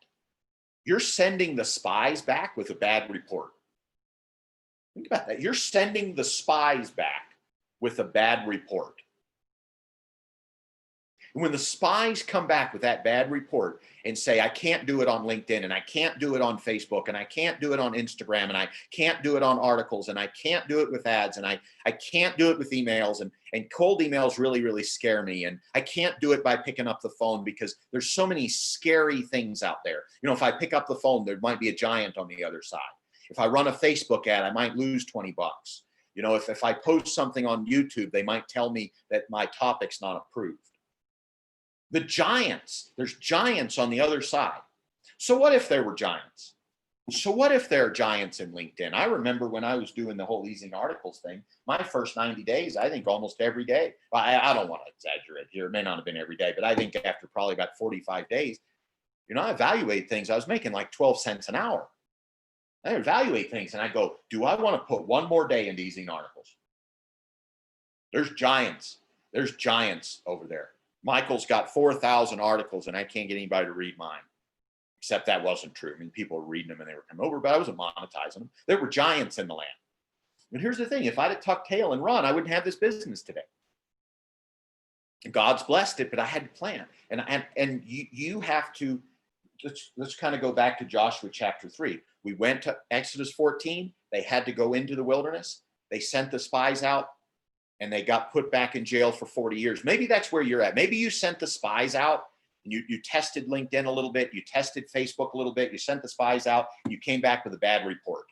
you're sending the spies back with a bad report. Think about that. You're sending the spies back with a bad report. And when the spies come back with that bad report and say, I can't do it on LinkedIn, and I can't do it on Facebook, and I can't do it on Instagram, and I can't do it on articles, and I can't do it with ads, and I can't do it with emails, and cold emails really, really scare me, and I can't do it by picking up the phone because there's so many scary things out there. If I pick up the phone, there might be a giant on the other side. If I run a Facebook ad, I might lose 20 bucks. If I post something on YouTube, they might tell me that my topic's not approved. The giants, there's giants on the other side. So what if there were giants? So what if there are giants in LinkedIn? I remember when I was doing the whole Easing Articles thing, my first 90 days, I think almost every day. Well, I don't want to exaggerate here. It may not have been every day, but I think after probably about 45 days, I evaluate things. I was making like 12 cents an hour. I evaluate things and I go, do I want to put one more day into Easing Articles? There's giants. There's giants over there. Michael's got 4,000 articles and I can't get anybody to read mine. Except that wasn't true. People were reading them and they were coming over, but I wasn't monetizing them. There were giants in the land. And here's the thing. If I'd have tucked tail and run, I wouldn't have this business today. God's blessed it, but I had to plan. And you have to, let's kind of go back to Joshua chapter 3. We went to Exodus 14. They had to go into the wilderness. They sent the spies out. And they got put back in jail for 40 years. Maybe that's where you're at. Maybe you sent the spies out and you tested LinkedIn a little bit. You tested Facebook a little bit. You sent the spies out. And you came back with a bad report.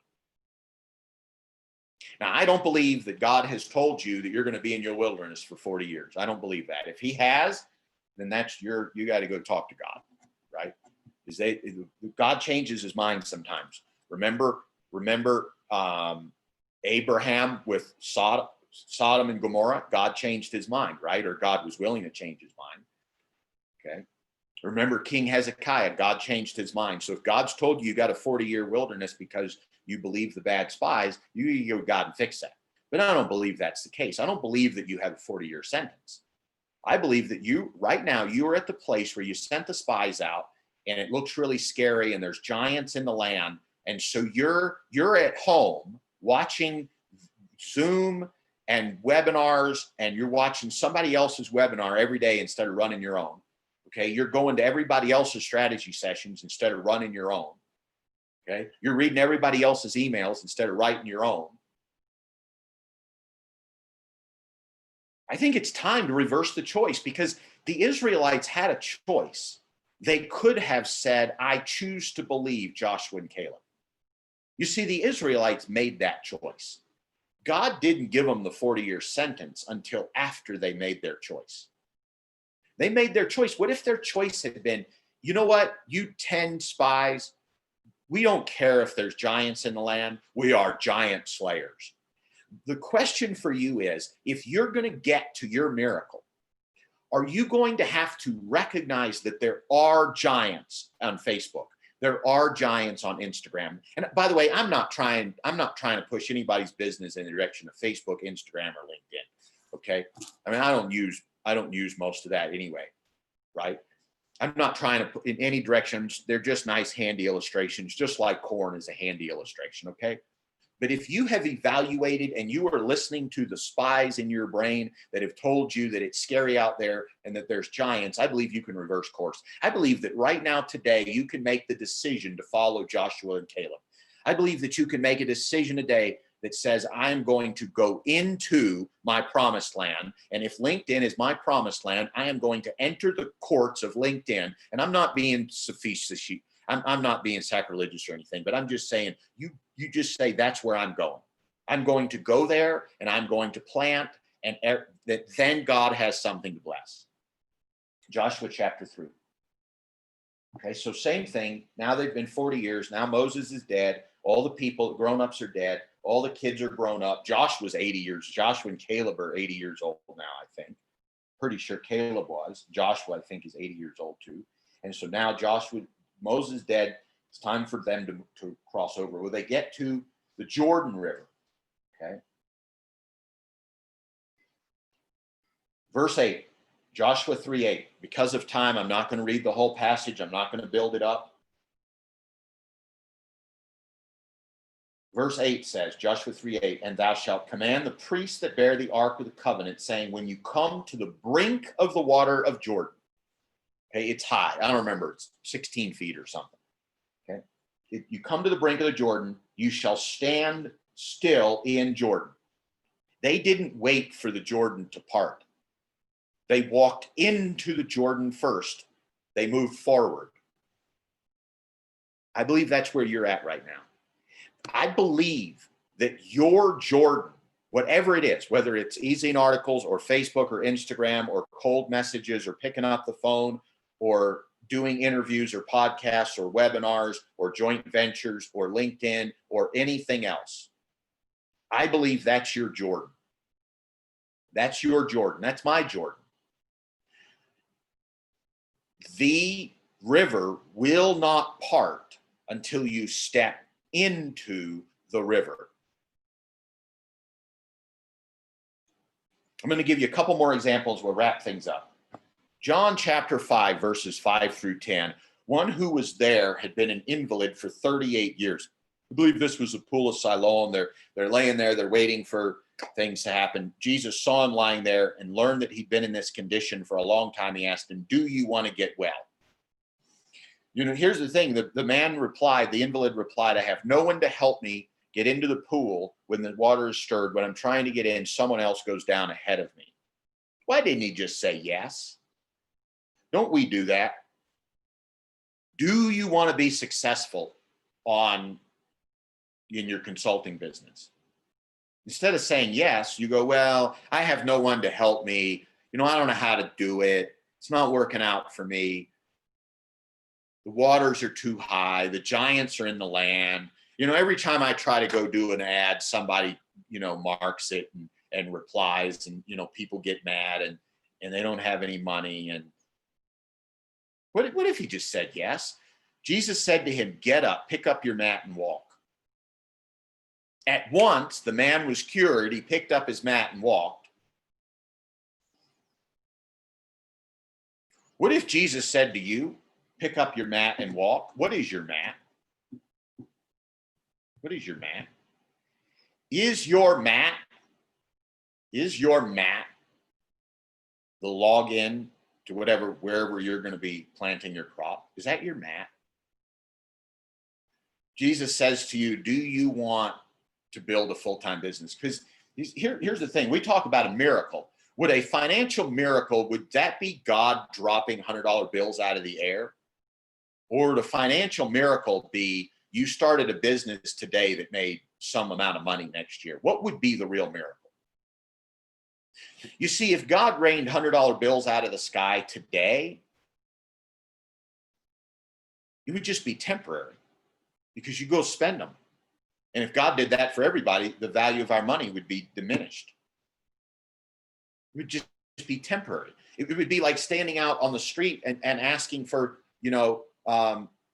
Now, I don't believe that God has told you that you're going to be in your wilderness for 40 years. I don't believe that. If he has, then you got to go talk to God, right? God changes his mind sometimes. Remember Abraham with Sodom and Gomorrah, God changed his mind, right? Or God was willing to change his mind. Okay. Remember King Hezekiah, God changed his mind. So if God's told you got a 40-year wilderness because you believe the bad spies, you go to God and fix that. But I don't believe that's the case. I don't believe that you have a 40-year sentence. I believe that right now you are at the place where you sent the spies out and it looks really scary and there's giants in the land. And so you're at home watching Zoom and webinars, and you're watching somebody else's webinar every day instead of running your own. Okay. You're going to everybody else's strategy sessions instead of running your own. Okay. You're reading everybody else's emails instead of writing your own. I think it's time to reverse the choice because the Israelites had a choice. They could have said, I choose to believe Joshua and Caleb. You see, the Israelites made that choice. God didn't give them the 40-year sentence until after they made their choice. They made their choice. What if their choice had been, you know what, you 10 spies, we don't care if there's giants in the land. We are giant slayers. The question for you is, if you're going to get to your miracle, are you going to have to recognize that there are giants on Facebook? There are giants on Instagram. And by the way, I'm not trying to push anybody's business in the direction of Facebook, Instagram, or LinkedIn. Okay. I don't use most of that anyway. Right. I'm not trying to put in any direction. They're just nice, handy illustrations, just like corn is a handy illustration. Okay. But if you have evaluated and you are listening to the spies in your brain that have told you that it's scary out there and that there's giants, I believe you can reverse course. I believe that right now, today, you can make the decision to follow Joshua and Caleb. I believe that you can make a decision today that says, I'm going to go into my promised land. And if LinkedIn is my promised land, I am going to enter the courts of LinkedIn. And I'm not being facetious. I'm not being sacrilegious or anything, but I'm just saying, you just say, that's where I'm going. I'm going to go there and I'm going to plant, and that then God has something to bless. Joshua chapter 3. Okay, so same thing. Now they've been 40 years. Now Moses is dead. All the people, grown-ups are dead. All the kids are grown up. Joshua's 80 years. Joshua and Caleb are 80 years old now, I think. Pretty sure Caleb was. Joshua, I think, is 80 years old too. And so now Moses dead. It's time for them to cross over. Well, they get to the Jordan River. Okay. Verse 8. Joshua 3:8. Because of time, I'm not going to read the whole passage. I'm not going to build it up. Verse 8 says, Joshua 3:8, and thou shalt command the priests that bear the ark of the covenant, saying, when you come to the brink of the water of Jordan. Okay, it's high. I don't remember. It's 16 feet or something. Okay. If you come to the brink of the Jordan, you shall stand still in Jordan. They didn't wait for the Jordan to part. They walked into the Jordan first. They moved forward. I believe that's where you're at right now. I believe that your Jordan, whatever it is, whether it's e-zine articles or Facebook or Instagram or cold messages or picking up the phone or doing interviews or podcasts or webinars or joint ventures or LinkedIn or anything else, I believe that's your Jordan. That's your Jordan. That's my Jordan. The river will not part until you step into the river. I'm going to give you a couple more examples. We'll wrap things up. John chapter 5, verses 5 through 10. One who was there had been an invalid for 38 years. I believe this was the pool of Siloam. They're laying there. They're waiting for things to happen. Jesus saw him lying there and learned that he'd been in this condition for a long time. He asked him, do you want to get well? You know, here's the thing. The man replied, the invalid replied, I have no one to help me get into the pool when the water is stirred. When I'm trying to get in, someone else goes down ahead of me. Why didn't he just say yes? Don't we do that? Do you want to be successful in your consulting business? Instead of saying yes, you go, well, I have no one to help me. You know, I don't know how to do it. It's not working out for me. The waters are too high. The giants are in the land. You know, every time I try to go do an ad, somebody, marks it and replies, and, people get mad and they don't have any money. And what if he just said yes? Jesus said to him, get up, pick up your mat and walk. At once, the man was cured. He picked up his mat and walked. What if Jesus said to you, pick up your mat and walk? What is your mat? What is your mat? Is your mat the login to wherever you're going to be planting your crop? Is that your mat? Jesus says to you, do you want to build a full-time business? Because here's the thing. We talk about a miracle. Would a financial miracle, would that be God dropping $100 bills out of the air? Or would a financial miracle be you started a business today that made some amount of money next year? What would be the real miracle? You see, if God rained $100 bills out of the sky today, it would just be temporary because you go spend them. And if God did that for everybody, the value of our money would be diminished. It would just be temporary. It would be like standing out on the street and asking for,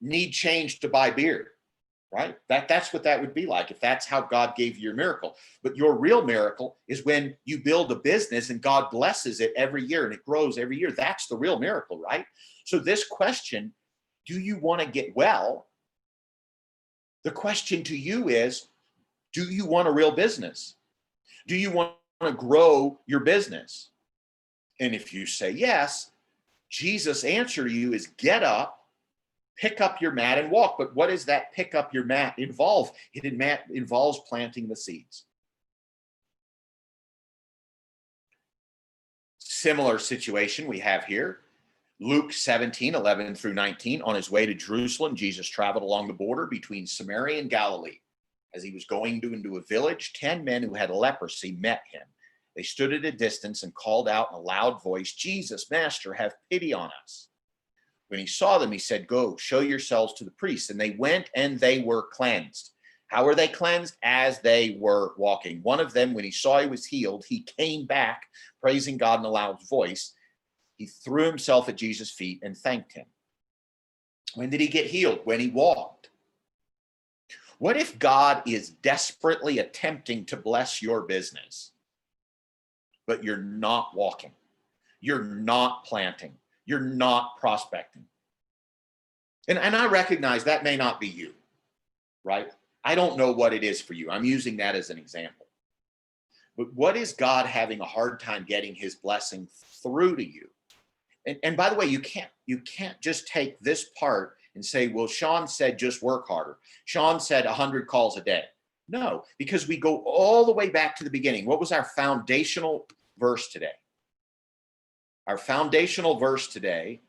need change to buy beer, right? That's what that would be like if that's how God gave you your miracle. But your real miracle is when you build a business and God blesses it every year and it grows every year. That's the real miracle, right? So this question, do you want to get well? The question to you is, do you want a real business? Do you want to grow your business? And if you say yes, Jesus' answer to you is get up, pick up your mat and walk. But what does that pick up your mat involve? It involves planting the seeds. Similar situation we have here. Luke 17:11 through 19, on his way to Jerusalem, Jesus traveled along the border between Samaria and Galilee. As he was going into a village, 10 men who had leprosy met him. They stood at a distance and called out in a loud voice, "Jesus, Master, have pity on us." When he saw them, he said, "Go, show yourselves to the priests." And they went and they were cleansed. How were they cleansed? As they were walking. One of them, when he saw he was healed, he came back, praising God in a loud voice. He threw himself at Jesus' feet and thanked him. When did he get healed? When he walked. What if God is desperately attempting to bless your business, but you're not walking? You're not planting. You're not prospecting. And I recognize that may not be you, right? I don't know what it is for you. I'm using that as an example. But what is God having a hard time getting his blessing through to you? And by the way, you can't just take this part and say, well, Sean said just work harder. Sean said 100 calls a day. No, because we go all the way back to the beginning. What was our foundational verse today? Our foundational verse today,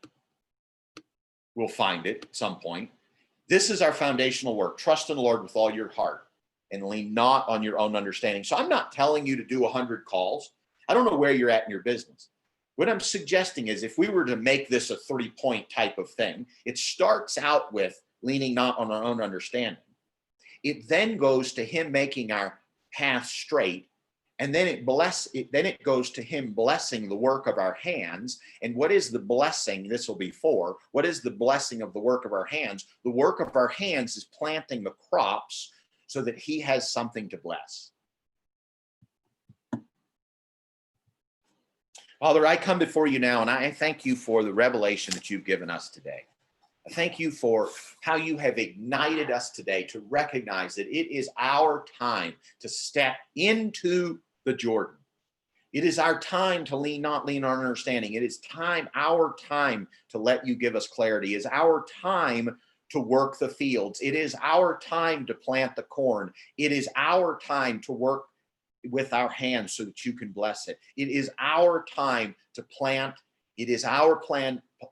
we'll find it at some point. This is our foundational work. Trust in the Lord with all your heart and lean not on your own understanding. So I'm not telling you to do 100 calls. I don't know where you're at in your business. What I'm suggesting is if we were to make this a 3-point type of thing, it starts out with leaning not on our own understanding. It then goes to him making our path straight. And then it goes to him blessing the work of our hands. And what is the blessing? This will be 4. What is the blessing of the work of our hands? The work of our hands is planting the crops so that he has something to bless. Father, I come before you now, and I thank you for the revelation that you've given us today. I thank you for how you have ignited us today to recognize that it is our time to step into the Jordan. It is our time to not lean on understanding. It is our time to let you give us clarity. It is our time to work the fields. It is our time to plant the corn. It is our time to work with our hands so that you can bless it. It is our time to plant. It is our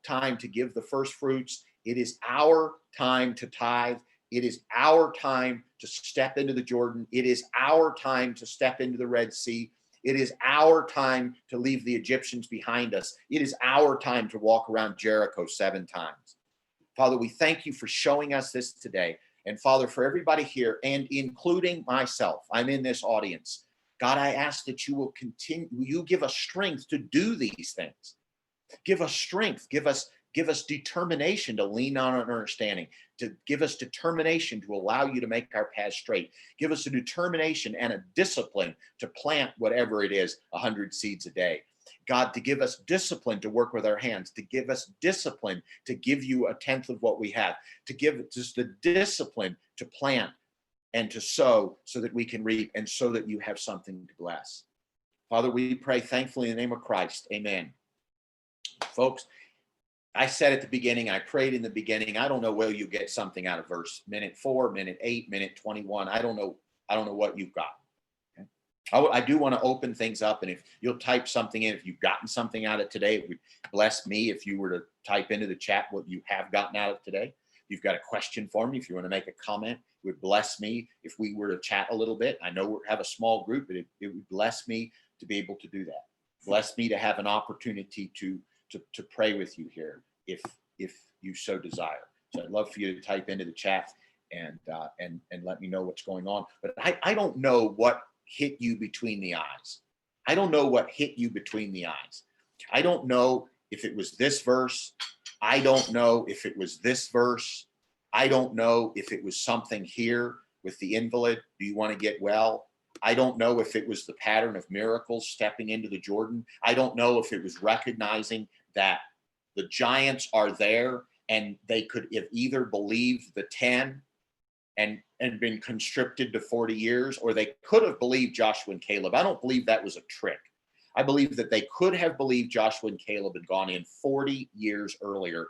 time to give the first fruits. It is our time to tithe. It is our time to step into the Jordan. It is our time to step into the Red Sea. It is our time to leave the Egyptians behind us. It is our time to walk around Jericho 7 times. Father, we thank you for showing us this today. And Father, for everybody here, and including myself, I'm in this audience. God, I ask that you will continue, you give us strength to do these things. Give us strength, give us determination to lean on our understanding, to give us determination to allow you to make our path straight. Give us a determination and a discipline to plant whatever it is, 100 seeds a day. God, to give us discipline to work with our hands, to give us discipline to give you 1/10 of what we have, to give just the discipline to plant and to sow so that we can reap and so that you have something to bless. Father, we pray thankfully in the name of Christ. Amen. Folks, I said at the beginning, I prayed in the beginning, I don't know where you get something out of verse minute 4, minute 8, minute 21. I don't know what you've got. Okay? I do want to open things up, and if you'll type something in, if you've gotten something out of today, it would bless me if you were to type into the chat what you have gotten out of today. If you've got a question for me, if you want to make a comment, it would bless me if we were to chat a little bit. I know we have a small group, but it would bless me to be able to do that. Bless me to have an opportunity to pray with you here if you so desire. So I'd love for you to type into the chat and let me know what's going on. But I don't know what hit you between the eyes. I don't know what hit you between the eyes. I don't know if it was this verse. I don't know if it was this verse. I don't know if it was something here with the invalid. Do you want to get well? I don't know if it was the pattern of miracles stepping into the Jordan. I don't know if it was recognizing that the giants are there and they could have either believed the 10 and been conscripted to 40 years, or they could have believed Joshua and Caleb. I don't believe that was a trick. I believe that they could have believed Joshua and Caleb had gone in 40 years earlier.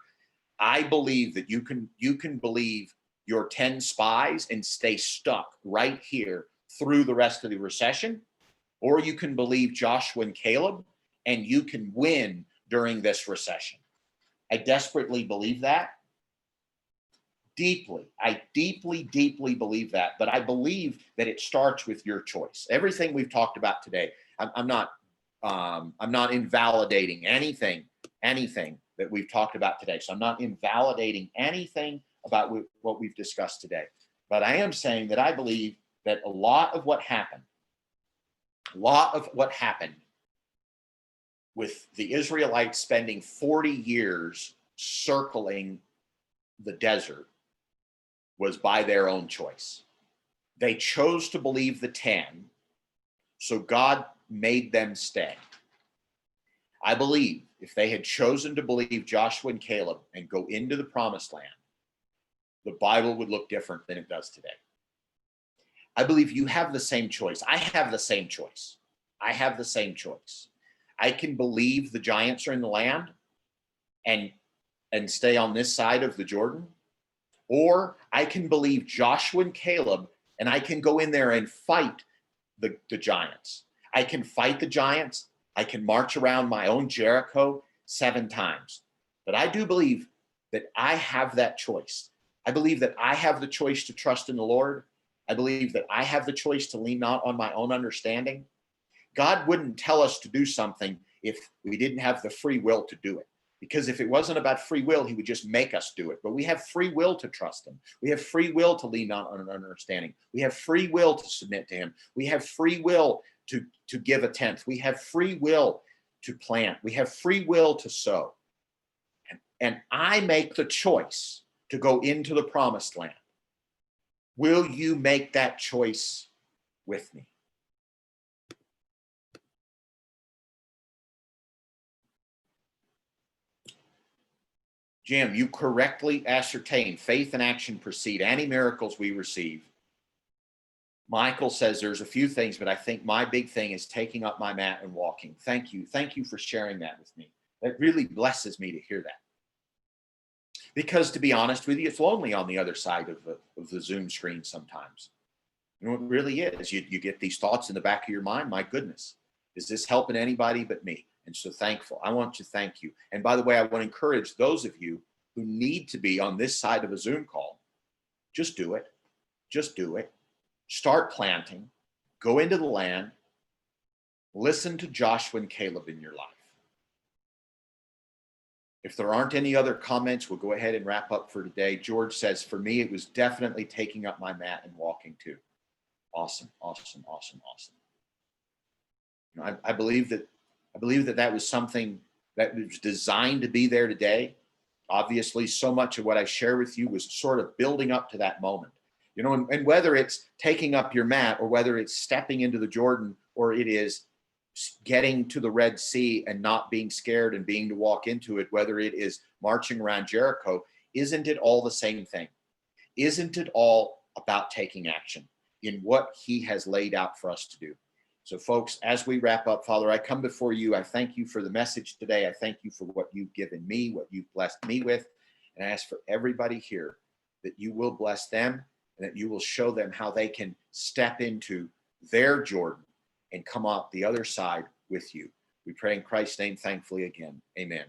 I believe that you can believe your 10 spies and stay stuck right here through the rest of the recession, or you can believe Joshua and Caleb and you can win during this recession. I desperately believe that. Deeply. I deeply, deeply believe that. But I believe that it starts with your choice. Everything we've talked about today, I'm not invalidating anything that we've talked about today. So I'm not invalidating anything about what we've discussed today. But I am saying that I believe that a lot of what happened with the Israelites spending 40 years circling the desert was by their own choice. They chose to believe the 10, so God made them stay. I believe if they had chosen to believe Joshua and Caleb and go into the promised land, the Bible would look different than it does today. I believe you have the same choice. I have the same choice. I can believe the giants are in the land and stay on this side of the Jordan, or I can believe Joshua and Caleb and I can go in there and fight the giants. I can fight the giants. I can march around my own Jericho 7 times. But I do believe that I have that choice. I believe that I have the choice to trust in the Lord. I believe that I have the choice to lean not on my own understanding. God wouldn't tell us to do something if we didn't have the free will to do it. Because if it wasn't about free will, he would just make us do it. But we have free will to trust him. We have free will to lean on an understanding. We have free will to submit to him. We have free will to give a tenth. We have free will to plant. We have free will to sow. And I make the choice to go into the promised land. Will you make that choice with me? Jim, you correctly ascertained faith and action precede any miracles we receive. Michael says there's a few things, but I think my big thing is taking up my mat and walking. Thank you. Thank you for sharing that with me. That really blesses me to hear that. Because to be honest with you, it's lonely on the other side of the Zoom screen sometimes. You know, it really is. You get these thoughts in the back of your mind. My goodness, is this helping anybody but me? And so thankful. I want to thank you. And by the way, I want to encourage those of you who need to be on this side of a Zoom call. Just do it. Just do it. Start planting. Go into the land. Listen to Joshua and Caleb in your life. If there aren't any other comments, we'll go ahead and wrap up for today. George says, for me, it was definitely taking up my mat and walking too. Awesome, awesome, awesome, awesome. You know, I believe that was something that was designed to be there today. Obviously, so much of what I share with you was sort of building up to that moment. You know, and whether it's taking up your mat or whether it's stepping into the Jordan or it is getting to the Red Sea and not being scared and being to walk into it, whether it is marching around Jericho, isn't it all the same thing? Isn't it all about taking action in what he has laid out for us to do? So folks, as we wrap up, Father, I come before you. I thank you for the message today. I thank you for what you've given me, what you've blessed me with. And I ask for everybody here that you will bless them and that you will show them how they can step into their Jordan and come out the other side with you. We pray in Christ's name, thankfully again. Amen.